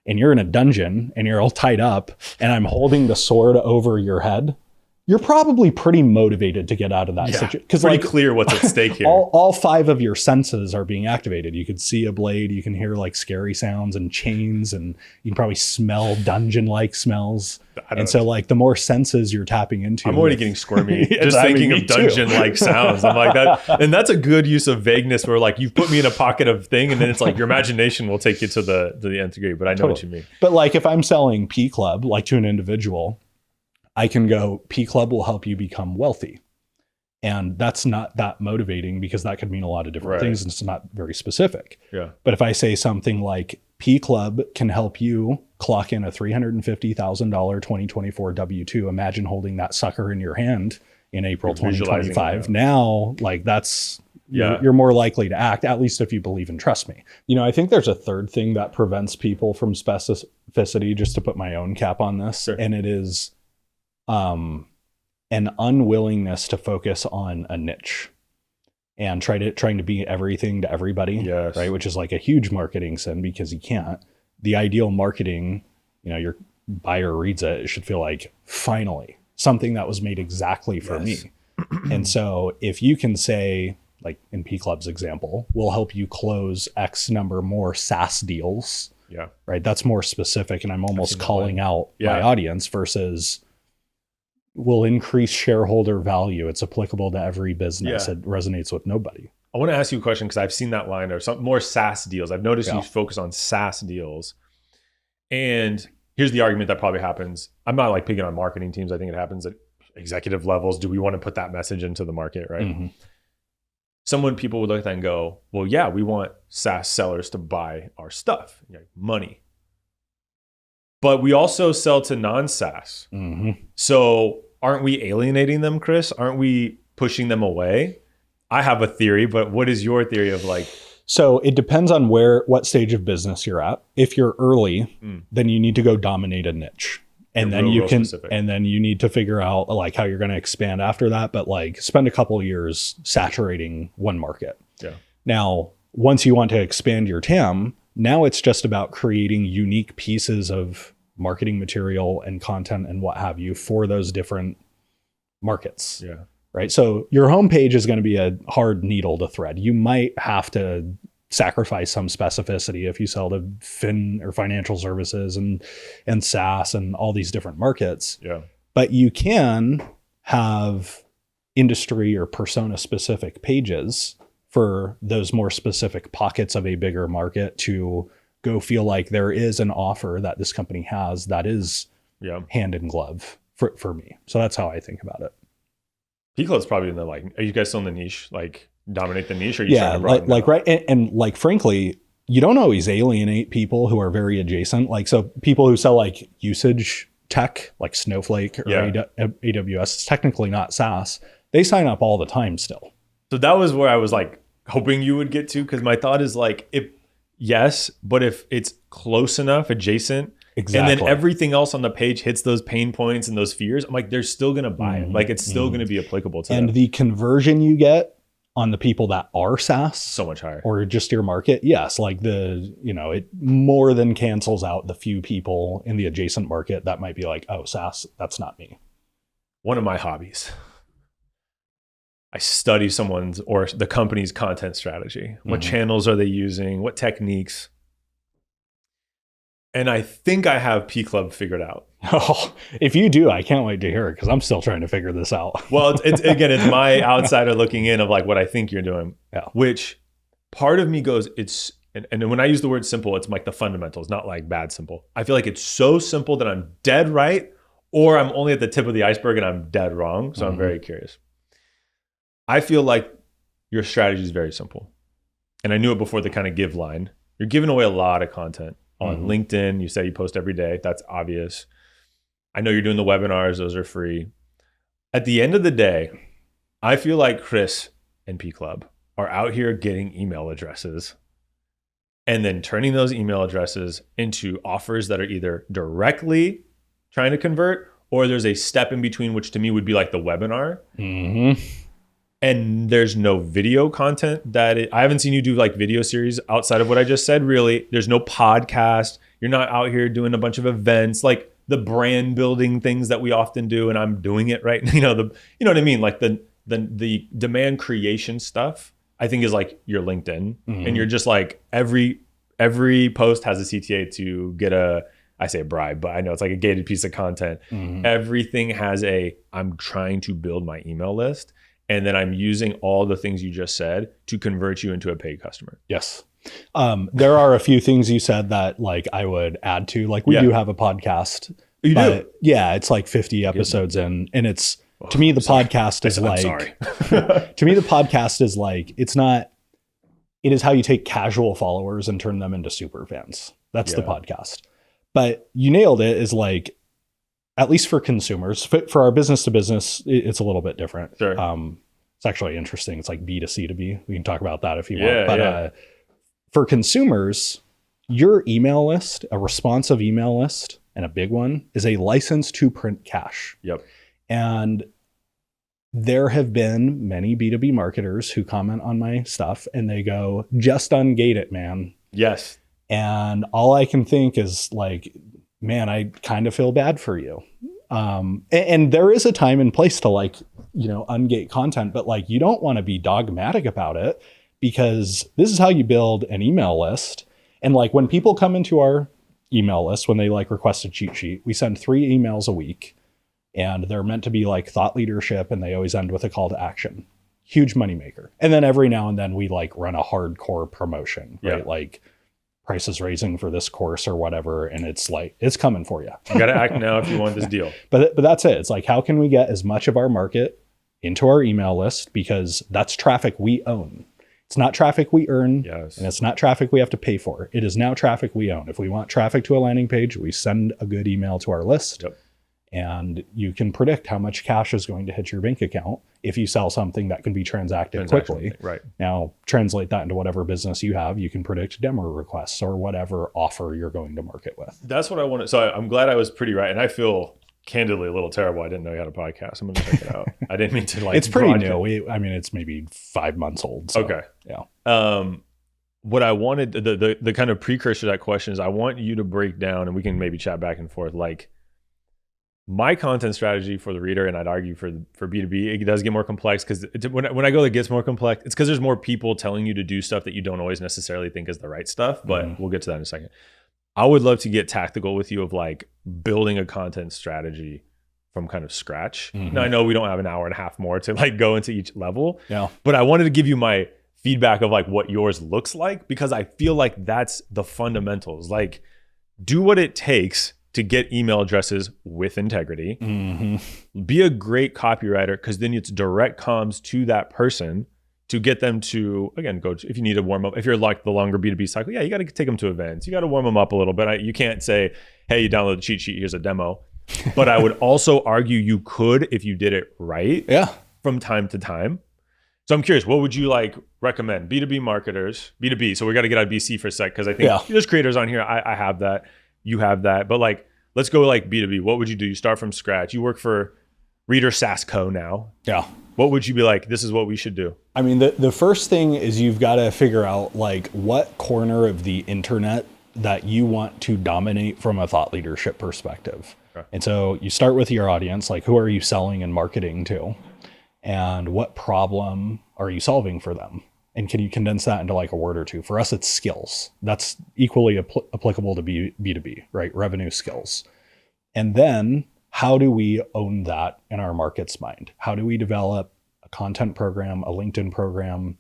and you're in a dungeon and you're all tied up and I'm holding the sword over your head, you're probably pretty motivated to get out of that situation. Because pretty like, clear what's at stake here. All 5 of your senses are being activated. You could see a blade, you can hear like scary sounds and chains, and you can probably smell dungeon-like smells. And so like the more senses you're tapping into. I'm already getting squirmy just thinking of dungeon-like sounds. I'm like that. And that's a good use of vagueness where like you've put me in a pocket of thing and then it's like your imagination will take you to the nth degree. But I know what you mean. But like if I'm selling P Club, like to an individual, I can go, P Club will help you become wealthy. And that's not that motivating because that could mean a lot of different things and it's not very specific. Yeah. But if I say something like P Club can help you clock in a $350,000 2024 W-2, imagine holding that sucker in your hand in April 2025. Now, like that's, you're more likely to act, at least if you believe and trust me. You know, I think there's a third thing that prevents people from specificity, just to put my own cap on this. And it is, an unwillingness to focus on a niche and trying to be everything to everybody, right? Which is like a huge marketing sin because you can't. The ideal marketing, you know, your buyer reads it, it should feel like finally something that was made exactly for me. And so if you can say, like in P Club's example, we'll help you close X number more SaaS deals. Yeah. Right. That's more specific. And I'm almost calling out my audience versus will increase shareholder value. It's applicable to every business. It resonates with nobody. I want to ask you a question because I've seen that line or some more SaaS deals. I've noticed you focus on SaaS deals. And here's the argument that probably happens. I'm not like picking on marketing teams. I think it happens at executive levels. Do we want to put that message into the market, right? Mm-hmm. People would look at that and go, well, yeah, we want SaaS sellers to buy our stuff, money. But we also sell to non-SaaS. Mm-hmm. So aren't we alienating them, Chris? Aren't we pushing them away? I have a theory, but what is your theory of like? So it depends on what stage of business you're at. If you're early, then you need to go dominate a niche. And then and then you need to figure out like how you're going to expand after that. But like spend a couple of years saturating one market. Yeah. Now, once you want to expand your TAM, now it's just about creating unique pieces of marketing material and content and what have you for those different markets. Yeah. Right. So your homepage is going to be a hard needle to thread. You might have to sacrifice some specificity if you sell to financial services and SaaS and all these different markets. Yeah. But you can have industry or persona specific pages for those more specific pockets of a bigger market to go feel like there is an offer that this company has that is hand in glove for me. So that's how I think about it. P Club's probably in the are you guys still in the niche? Like dominate the niche? Or are you trying to right. And frankly, you don't always alienate people who are very adjacent. Like, so people who sell like usage tech, like Snowflake or AWS, it's technically not SaaS. They sign up all the time still. So that was where I was like hoping you would get to. Cause my thought is like, but if it's close enough adjacent, exactly. And then everything else on the page hits those pain points and those fears, I'm like, they're still going to buy it. Like it's still going to be applicable to them. And the conversion you get on the people that are SaaS, so much higher, or just your market. Yes. Like it more than cancels out the few people in the adjacent market that might be like, oh, SaaS, that's not me. One of my hobbies, I study someone's or the company's content strategy. What channels are they using? What techniques? And I think I have P Club figured out. Oh, if you do, I can't wait to hear it because I'm still trying to figure this out. Well, it's my outsider looking in of like what I think you're doing, which part of me goes, and when I use the word simple, it's like the fundamentals, not like bad simple. I feel like it's so simple that I'm dead right, or I'm only at the tip of the iceberg and I'm dead wrong. So I'm very curious. I feel like your strategy is very simple. And I knew it before the kind of give line. You're giving away a lot of content. On LinkedIn, you say you post every day. That's obvious. I know you're doing the webinars. Those are free. At the end of the day, I feel like Chris and P Club are out here getting email addresses and then turning those email addresses into offers that are either directly trying to convert or there's a step in between, which to me would be like the webinar. And there's no video content I haven't seen you do like video series outside of what I just said, really. There's no podcast. You're not out here doing a bunch of events, like the brand building things that we often do. And I'm doing it right. You know what I mean? Like the demand creation stuff, I think is like your LinkedIn. And you're just like every post has a CTA to get I say a bribe, but I know it's like a gated piece of content. Everything has I'm trying to build my email list. And then I'm using all the things you just said to convert you into a paid customer. Yes. There are a few things you said that like I would add to, like we do have a podcast. You do? Yeah. It's like 50 episodes in, and it's, to me, the podcast is like, to me, the podcast is like, it is how you take casual followers and turn them into super fans. That's the podcast. But you nailed it, is like, at least for consumers. For our business to business, it's a little bit different. Sure. It's actually interesting. It's like B2C to B. We can talk about that if you want. But for consumers, your email list, a responsive email list, and a big one, is a license to print cash. Yep. And there have been many B2B marketers who comment on my stuff and they go, just ungate it, man. Yes. And all I can think is like, man, I kind of feel bad for you. And there is a time and place to like ungate content, but like, you don't want to be dogmatic about it, because this is how you build an email list. And like, when people come into our email list, when they like request a cheat sheet, we send 3 emails a week, and they're meant to be like thought leadership, and they always end with a call to action. Huge moneymaker. And then every now and then we like run a hardcore promotion, right? Yeah. Like, prices raising for this course or whatever, and it's like, it's coming for you. You got to act now if you want this deal. But that's it. It's like, how can we get as much of our market into our email list? Because that's traffic we own. It's not traffic we earn, Yes. and it's not traffic we have to pay for. It is now traffic we own. If we want traffic to a landing page, we send a good email to our list. Yep. And you can predict how much cash is going to hit your bank account if you sell something that can be transacted quickly. Right. Now, translate that into whatever business you have. You can predict demo requests or whatever offer you're going to market with. That's what I wanted. So I'm glad I was pretty right. And I feel candidly a little terrible. I didn't know you had a podcast. I'm going to check it out. I didn't mean to like. It's pretty new. It's maybe 5 months old. So, okay. Yeah. What I wanted, the kind of precursor to that question is, I want you to break down, and we can maybe chat back and forth, like, my content strategy for the reader, and I'd argue for B2B, it does get more complex, because when I go, it gets more complex. It's because there's more people telling you to do stuff that you don't always necessarily think is the right stuff, but we'll get to that in a second. I would love to get tactical with you of like building a content strategy from kind of scratch. Now, I know we don't have an hour and a half more to like go into each level, but I wanted to give you my feedback of like what yours looks like, because I feel like that's the fundamentals. Like, do what it takes to get email addresses with integrity. Be a great copywriter, because then it's direct comms to that person to get them to, again, go to, if you need to warm up, if you're like the longer B2B cycle, you got to take them to events. You got to warm them up a little bit. You can't say, hey, you download the cheat sheet, here's a demo. But I would also argue you could, if you did it right, from time to time. So I'm curious, what would you like recommend? B2B marketers, B2B. So we got to get out of BC for a sec, because I think there's creators on here. I have that. You have that. But like, let's go like B2B. What would you do? You start from scratch. You work for Reader SaaS Co. now. Yeah. What would you be like, this is what we should do? I mean, the first thing is you've got to figure out like what corner of the internet that you want to dominate from a thought leadership perspective. Okay. And so you start with your audience, like who are you selling and marketing to? And what problem are you solving for them? And can you condense that into like a word or two? For us, it's skills. That's equally applicable to B2B, right? Revenue skills. And then how do we own that in our market's mind? How do we develop a content program, a LinkedIn program,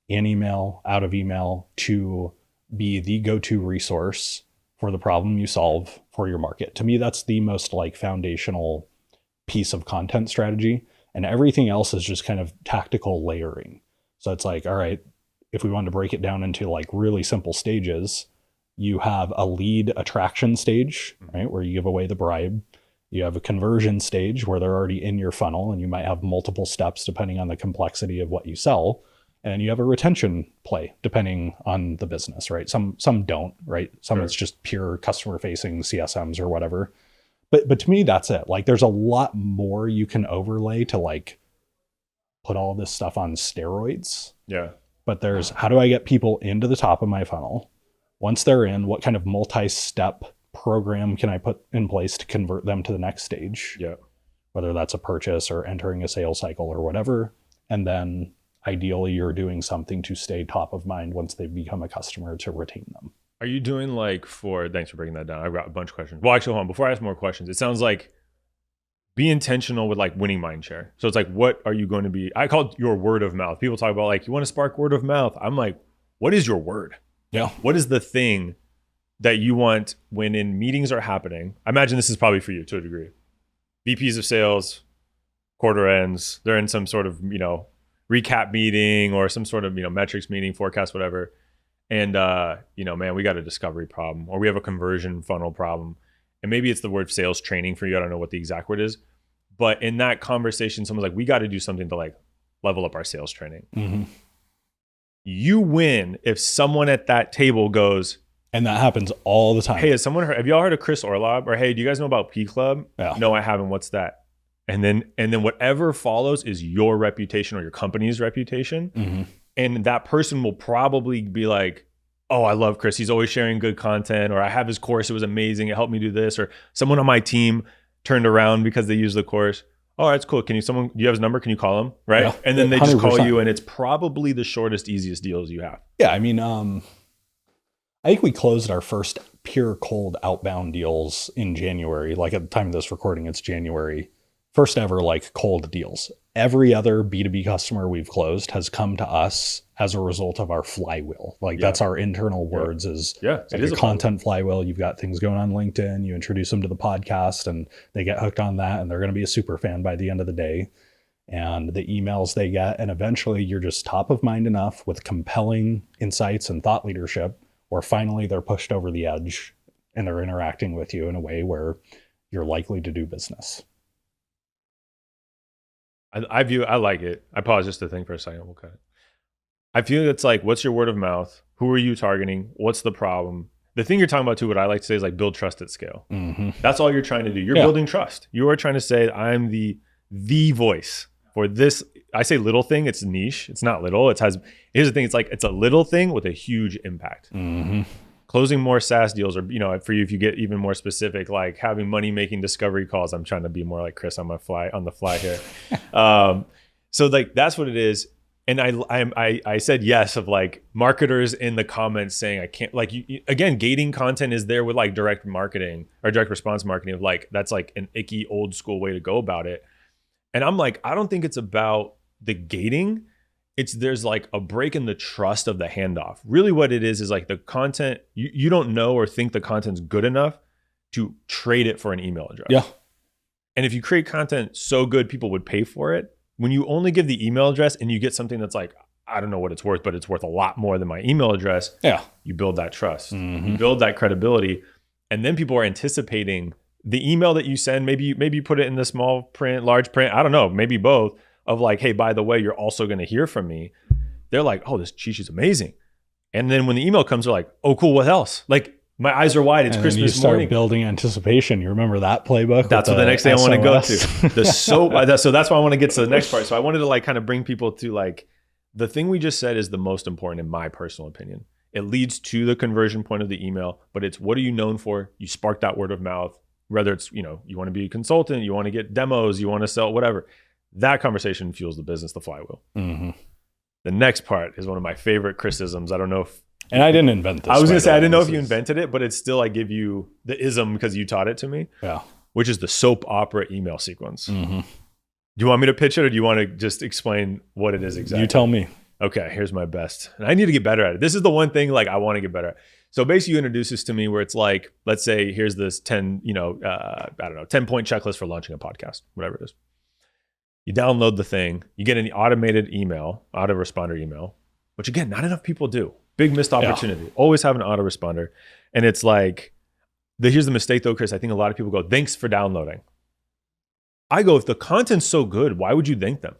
in email, out of email, to be the go-to resource for the problem you solve for your market? To me, that's the most like foundational piece of content strategy. And everything else is just kind of tactical layering. So it's like, all right, if we wanted to break it down into like really simple stages, you have a lead attraction stage, right, where you give away the bribe. You have a conversion stage where they're already in your funnel, and you might have multiple steps depending on the complexity of what you sell. And you have a retention play depending on the business, right? Some don't, right? Some it's just pure customer facing CSMs or whatever. But to me, that's it. Like, there's a lot more you can overlay to like put all this stuff on steroids. Yeah. But there's, how do I get people into the top of my funnel? Once they're in, what kind of multi-step program can I put in place to convert them to the next stage? Yeah. Whether that's a purchase or entering a sales cycle or whatever. And then ideally you're doing something to stay top of mind once they've become a customer to retain them. Are you doing like thanks for breaking that down. I've got a bunch of questions. Well, actually, hold on. Before I ask more questions, it sounds like be intentional with like winning mind share. So it's like, what are you going to be? I call it your word of mouth. People talk about like, you want to spark word of mouth. I'm like, what is your word? Yeah. What is the thing that you want when in meetings are happening? I imagine this is probably for you to a degree. VPs of sales, quarter ends, they're in some sort of, recap meeting or some sort of, metrics meeting, forecast, whatever. And, man, we got a discovery problem, or we have a conversion funnel problem. And maybe it's the word sales training for you. I don't know what the exact word is. But in that conversation, someone's like, we got to do something to like level up our sales training. Mm-hmm. You win if someone at that table goes, and that happens all the time. Hey, have y'all heard of Chris Orlob? Or hey, do you guys know about P Club? Yeah. No, I haven't. What's that? And then whatever follows is your reputation or your company's reputation. Mm-hmm. And that person will probably be like, oh, I love Chris. He's always sharing good content. Or I have his course. It was amazing. It helped me do this. Or someone on my team turned around because they used the course. oh, that's cool. Do you have his number? Can you call him? Right. Yeah, and then they just call 100%. you, and it's probably the shortest, easiest deals you have. Yeah. I mean, I think we closed our first pure cold outbound deals in January. Like at the time of this recording, it's January. First ever like cold deals. Every other B2B customer we've closed has come to us as a result of our flywheel. Like that's our internal words is it like is a content flywheel. You've got things going on LinkedIn, you introduce them to the podcast and they get hooked on that and they're going to be a super fan by the end of the day. And the emails they get, and eventually you're just top of mind enough with compelling insights and thought leadership, or finally they're pushed over the edge and they're interacting with you in a way where you're likely to do business. I like it. I pause just to think for a second. We'll cut it. I feel it's like, what's your word of mouth? Who are you targeting? What's the problem? The thing you're talking about too, what I like to say is like build trust at scale. Mm-hmm. That's all you're trying to do. You're building trust. You are trying to say, I'm the voice for this. I say little thing, it's niche. It's not little. Here's the thing. It's like, it's a little thing with a huge impact. Mm-hmm. Closing more SaaS deals, or, for you, if you get even more specific, like having money-making discovery calls. I'm trying to be more like Chris on the fly here. So like, that's what it is. And I said yes of like marketers in the comments saying I can't, like, again, gating content is there with like direct marketing or direct response marketing of like, that's like an icky old school way to go about it. And I'm like, I don't think it's about the gating. There's like a break in the trust of the handoff. Really what it is like the content, you don't know or think the content's good enough to trade it for an email address. Yeah. And if you create content so good, people would pay for it. When you only give the email address and you get something that's like, I don't know what it's worth, but it's worth a lot more than my email address. Yeah. You build that trust, Mm-hmm. you build that credibility. And then people are anticipating the email that you send. Maybe you put it in the small print, large print. I don't know, maybe both. Of like, hey, by the way, you're also going to hear from me. They're like, oh, this cheat sheet's amazing. And then when the email comes, they're like, oh, cool, what else? Like, my eyes are wide. It's and Christmas you start morning. Building anticipation. You remember that playbook? That's what the next thing I want to go to. So that's why I want to get to the next part. So I wanted to like kind of bring people to like, the thing we just said is the most important in my personal opinion. It leads to the conversion point of the email, but it's what are you known for? You spark that word of mouth, whether it's, you want to be a consultant, you want to get demos, you want to sell, whatever. That conversation fuels the business, the flywheel. Mm-hmm. The next part is one of my favorite criticisms. I don't know if... And I didn't invent this. I was going to say, I didn't know if you invented it, but it's still, I give you the ism because you taught it to me. Yeah. Which is the soap opera email sequence. Mm-hmm. Do you want me to pitch it or do you want to just explain what it is exactly? You tell me. Okay, here's my best. And I need to get better at it. This is the one thing like I want to get better at. So basically you introduce this to me where it's like, let's say here's this 10, 10-point checklist for launching a podcast, whatever it is. You download the thing, you get an automated email, autoresponder email, which again, not enough people do. Big missed opportunity. Yeah. Always have an autoresponder. And it's like, here's the mistake though, Chris. I think a lot of people go, thanks for downloading. I go, if the content's so good, why would you thank them?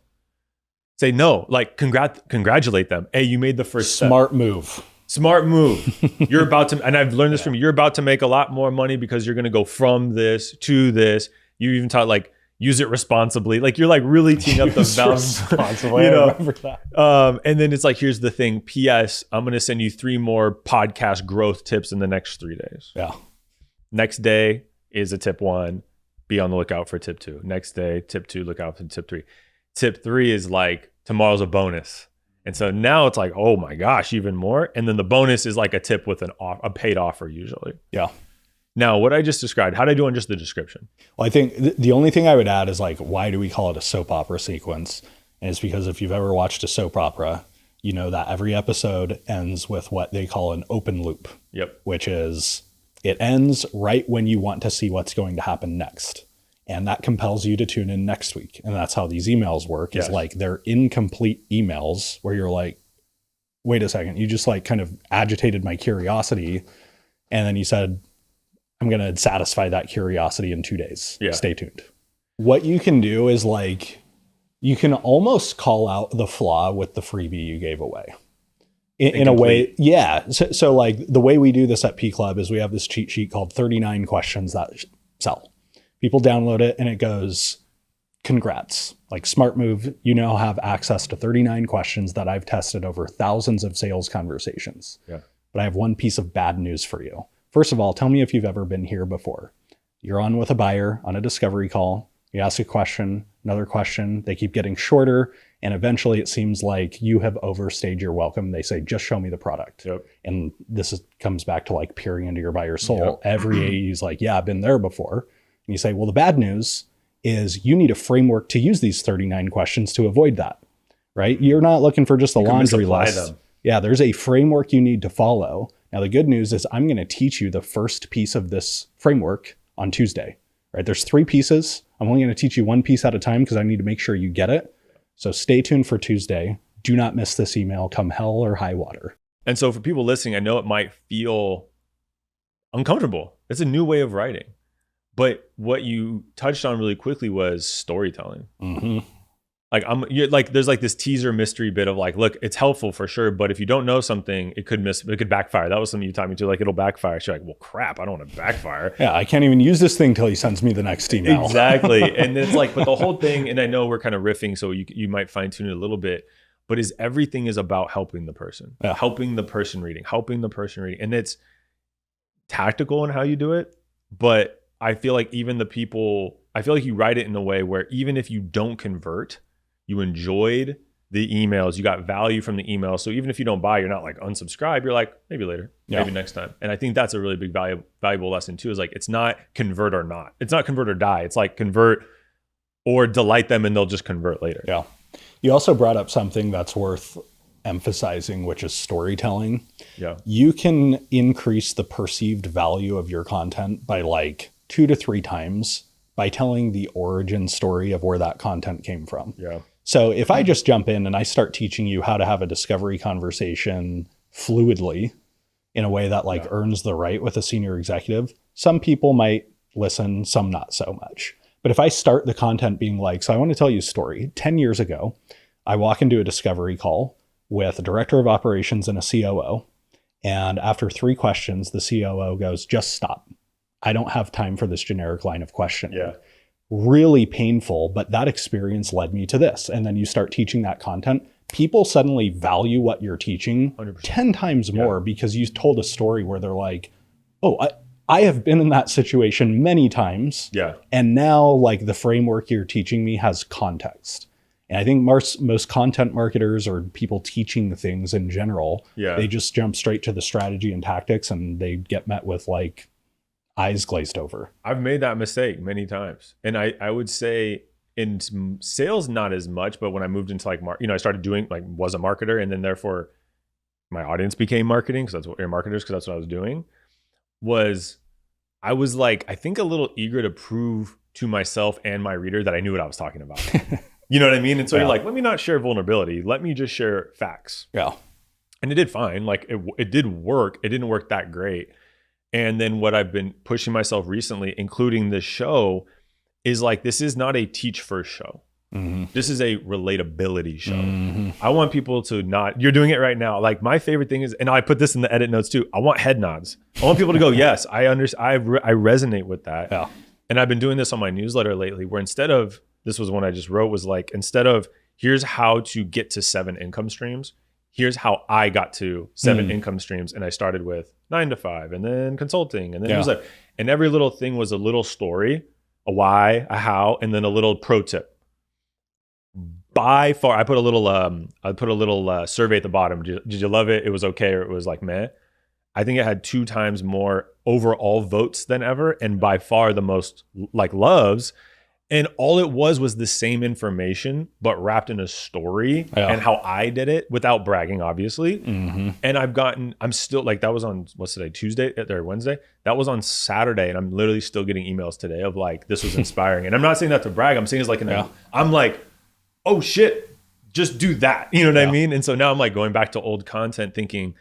Say no, like congratulate them. Hey, you made the first Smart step. move. Smart move. You're about to, and I've learned this from you, you're about to make a lot more money because you're going to go from this to this. You even taught like, use it responsibly. Like you're like really teeing up the balance. Responsibly. I remember that. And then it's like, here's the thing. P.S. I'm going to send you 3 more podcast growth tips in the next 3 days. Yeah. Next day is a tip 1. Be on the lookout for tip 2. Next day, tip 2, look out for tip 3. Tip 3 is like, tomorrow's a bonus. And so now it's like, oh my gosh, even more. And then the bonus is like a tip with a paid offer usually. Yeah. Now, what I just described, how did I do on just the description? Well, I think the only thing I would add is like, why do we call it a soap opera sequence? And it's because if you've ever watched a soap opera, you know that every episode ends with what they call an open loop. Yep. Which is it ends right when you want to see what's going to happen next. And that compels you to tune in next week. And that's how these emails work. Is like they're incomplete emails where you're like, wait a second, you just like kind of agitated my curiosity. And then you said, I'm going to satisfy that curiosity in 2 days. Yeah. Stay tuned. What you can do is like, you can almost call out the flaw with the freebie you gave away. In a way, yeah. So like the way we do this at P Club is we have this cheat sheet called 39 questions that sell. People download it and it goes, congrats, like smart move. You now have access to 39 questions that I've tested over thousands of sales conversations. Yeah. But I have one piece of bad news for you. First of all, tell me if you've ever been here before. You're on with a buyer on a discovery call. You ask a question, another question, they keep getting shorter. And eventually it seems like you have overstayed your welcome. They say, just show me the product. Yep. And comes back to like peering into your buyer's soul. Yep. Every AE is like, yeah, I've been there before. And you say, well, the bad news is you need a framework to use these 39 questions to avoid that, right? You're not looking for just a laundry list. Yeah, there's a framework you need to follow. Now, the good news is I'm going to teach you the first piece of this framework on Tuesday, right? There's 3 pieces. I'm only going to teach you 1 piece at a time because I need to make sure you get it. So stay tuned for Tuesday. Do not miss this email come hell or high water. And so for people listening, I know it might feel uncomfortable. It's a new way of writing. But what you touched on really quickly was storytelling. Mm-hmm. Like there's like this teaser mystery bit of like, look, it's helpful for sure, but if you don't know something, it could backfire. That was something you taught me to, like, it'll backfire. So you're like, well, crap, I don't want to backfire. Yeah, I can't even use this thing till he sends me the next email. Exactly. And it's like, but the whole thing, and I know we're kind of riffing, so you might fine tune it a little bit, but everything is about helping the person, helping the person reading. And it's tactical in how you do it, but I feel like you write it in a way where even if you don't convert, you enjoyed the emails, you got value from the email. So even if you don't buy, you're not like unsubscribe, you're like, maybe later, maybe next time. And I think that's a really big valuable lesson too, is like, it's not convert or not. It's not convert or die. It's like convert or delight them and they'll just convert later. Yeah. You also brought up something that's worth emphasizing, which is storytelling. Yeah. You can increase the perceived value of your content by like 2 to 3 times by telling the origin story of where that content came from. Yeah. So if I just jump in and I start teaching you how to have a discovery conversation fluidly in a way that like earns the right with a senior executive, some people might listen, some not so much. But if I start the content being like, so I want to tell you a story. 10 years ago, I walk into a discovery call with a director of operations and a COO. And after 3 questions, the COO goes, just stop. I don't have time for this generic line of questioning. Yeah. Really painful, but that experience led me to this. And then you start teaching that content. People suddenly value what you're teaching 100%. 10 times more because you told a story where they're like, oh, I have been in that situation many times. Yeah. And now like the framework you're teaching me has context. And I think most content marketers or people teaching things in general, they just jump straight to the strategy and tactics and they get met with like eyes glazed over. I've made that mistake many times. And I would say in sales, not as much, but when I moved into like, I started doing like, was a marketer, and then therefore my audience became marketing because that's what marketers, because that's what I was doing, I was like, I think a little eager to prove to myself and my reader that I knew what I was talking about. You know what I mean? And so you're like, let me not share vulnerability. Let me just share facts. Yeah. And it did fine. Like it did work. It didn't work that great. And then what I've been pushing myself recently, including this show, is like, this is not a teach first show. Mm-hmm. This is a relatability show. Mm-hmm. I want people to not, you're doing it right now. Like my favorite thing is, and I put this in the edit notes too, I want head nods. I want people to go, yes, I understand. I resonate with that. Yeah. And I've been doing this on my newsletter lately where instead of, this was one I just wrote, was like, instead of here's how to get to 7 income streams, here's how I got to 7 income streams. And I started with 9 to 5 and then consulting. And then it was like, and every little thing was a little story, a why, a how, and then a little pro tip. By far, I put a little survey at the bottom. Did you love it? It was okay, or it was like meh. I think it had 2 times more overall votes than ever, and by far the most like loves. And all it was the same information, but wrapped in a story and how I did it without bragging, obviously. Mm-hmm. And I'm still like, that was on, what's today? Tuesday or Wednesday? That was on Saturday. And I'm literally still getting emails today of like, this was inspiring. And I'm not saying that to brag. I'm saying it's like, I'm like, oh shit, just do that. You know what I mean? And so now I'm like going back to old content thinking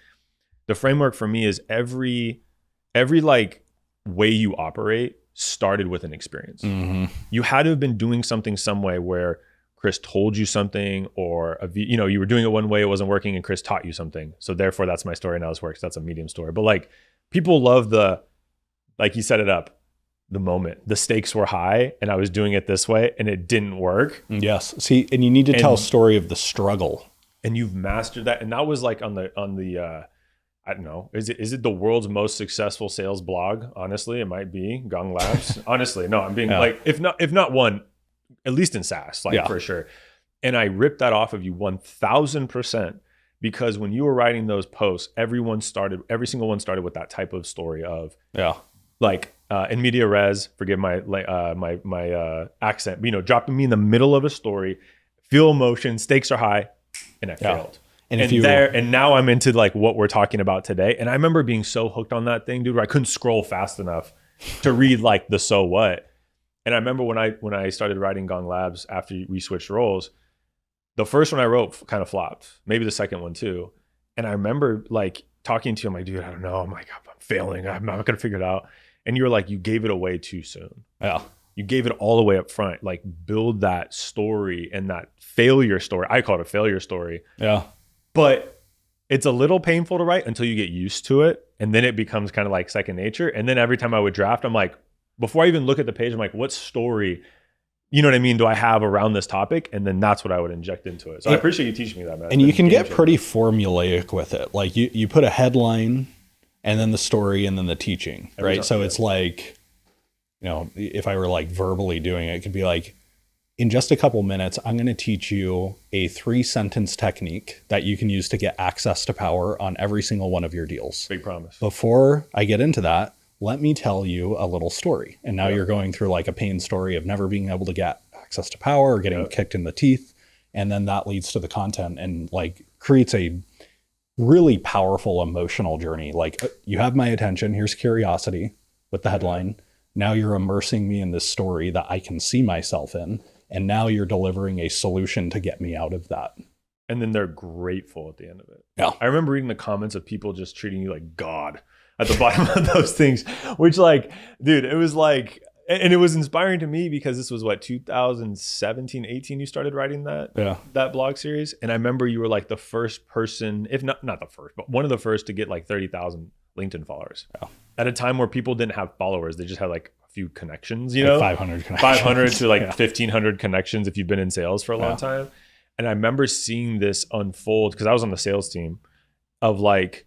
the framework for me is every like way you operate started with an experience. Mm-hmm. You had to have been doing something some way where Chris told you something, or you were doing it one way, it wasn't working, and Chris taught you something. So therefore, that's my story. Now this works. That's a medium story. But like people love like you set it up, the moment. The stakes were high, and I was doing it this way, and it didn't work. Yes. See, and you need to tell a story of the struggle. And you've mastered that. And that was like on the I don't know. Is it the world's most successful sales blog? Honestly, it might be Gong Labs. Honestly, no, I'm being like, if not one, at least in SaaS, like for sure. And I ripped that off of you 1000%, because when you were writing those posts, every single one started with that type of story of like in media res, forgive my accent, but, dropping me in the middle of a story, feel emotion, stakes are high, and I failed. And now I'm into like what we're talking about today. And I remember being so hooked on that thing, dude, where I couldn't scroll fast enough to read like the so what. And I remember when I started writing Gong Labs after we switched roles, the first one I wrote kind of flopped, maybe the second one too. And I remember like talking to him, like, dude, I don't know. I'm like, I'm failing. I'm not going to figure it out. And you were like, you gave it away too soon. Yeah. You gave it all the way up front. Like, build that story and that failure story. I call it a failure story. Yeah. But it's a little painful to write until you get used to it. And then it becomes kind of like second nature. And then every time I would draft, I'm like, before I even look at the page, I'm like, what story, you know what I mean, do I have around this topic? And then that's what I would inject into it. So I appreciate you teaching me that, man. And you can get pretty formulaic with it. Like you put a headline and then the story and then the teaching, right? So it's like, if I were like verbally doing it, it could be like, in just a couple minutes, I'm going to teach you a 3-sentence technique that you can use to get access to power on every single one of your deals. Big promise. Before I get into that, let me tell you a little story. And now you're going through like a pain story of never being able to get access to power or getting kicked in the teeth. And then that leads to the content and like creates a really powerful emotional journey. Like, you have my attention. Here's curiosity with the headline. Now you're immersing me in this story that I can see myself in. And now you're delivering a solution to get me out of that. And then they're grateful at the end of it. Yeah. I remember reading the comments of people just treating you like God at the bottom of those things, which like, dude, it was like, and it was inspiring to me because this was what, 2017, 18, you started writing that blog series. And I remember you were like the first person, if not the first, but one of the first to get like 30,000 LinkedIn followers at a time where people didn't have followers. They just had like a few connections, like 500 connections. 500 to like 1,500 connections if you've been in sales for a long time. And I remember seeing this unfold because I was on the sales team of like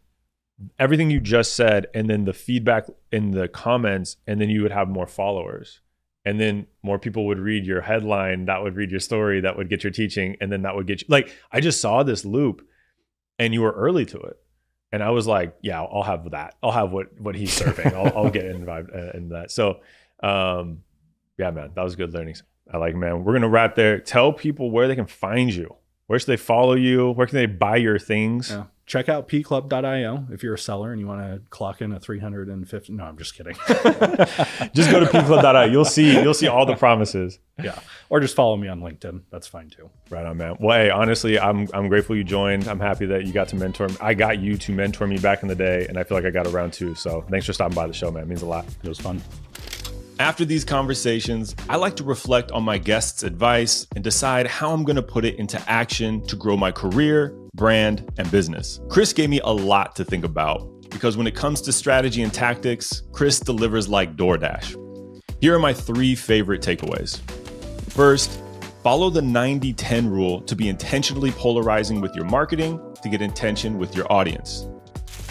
everything you just said, and then the feedback in the comments, and then you would have more followers. And then more people would read your headline, that would read your story, that would get your teaching, and then that would get you. Like, I just saw this loop and you were early to it. And I was like, yeah, I'll have that. I'll have what he's serving. I'll get involved in that. So, yeah, man, that was good learnings. I like, man, we're going to wrap there. Tell people where they can find you. Where should they follow you? Where can they buy your things? Yeah. Check out pclub.io if you're a seller and you want to clock in a 350. No, I'm just kidding. Just go to pclub.io. You'll see all the promises. Yeah. Or just follow me on LinkedIn. That's fine too. Right on, man. Well, hey, honestly, I'm grateful you joined. I'm happy that you got to mentor me. I got you to mentor me back in the day, and I feel like I got around too. So thanks for stopping by the show, man. It means a lot. It was fun. After these conversations, I like to reflect on my guests' advice and decide how I'm going to put it into action to grow my career, brand, and business. Chris gave me a lot to think about because when it comes to strategy and tactics, Chris delivers like DoorDash. Here are my 3 favorite takeaways. First, follow the 90-10 rule to be intentionally polarizing with your marketing to get intention with your audience.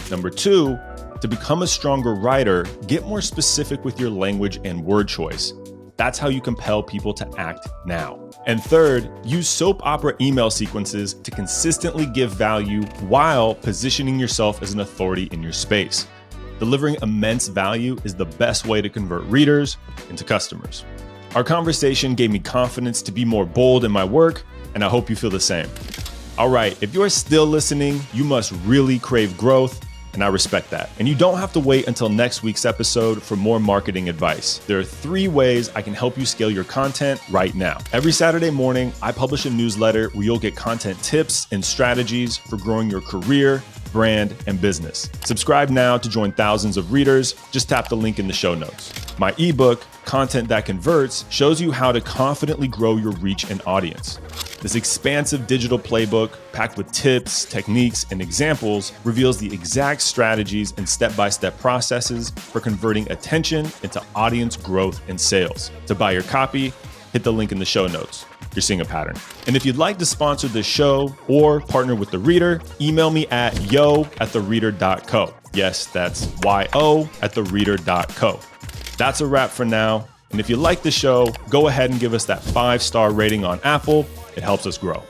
Number 2, to become a stronger writer, get more specific with your language and word choice. That's how you compel people to act now. And third, use soap opera email sequences to consistently give value while positioning yourself as an authority in your space. Delivering immense value is the best way to convert readers into customers. Our conversation gave me confidence to be more bold in my work, and I hope you feel the same. All right, if you're still listening, you must really crave growth, and I respect that. And you don't have to wait until next week's episode for more marketing advice. There are 3 ways I can help you scale your content right now. Every Saturday morning, I publish a newsletter where you'll get content tips and strategies for growing your career, brand, and business. Subscribe now to join thousands of readers. Just tap the link in the show notes. My ebook, Content That Converts, shows you how to confidently grow your reach and audience. This expansive digital playbook, packed with tips, techniques, and examples, reveals the exact strategies and step-by-step processes for converting attention into audience growth and sales. To buy your copy, hit the link in the show notes. You're seeing a pattern. And if you'd like to sponsor this show or partner with The Reader, email me at yo@thereader.co. Yes, that's yo@thereader.co. That's a wrap for now. And if you like the show, go ahead and give us that 5-star rating on Apple. It helps us grow.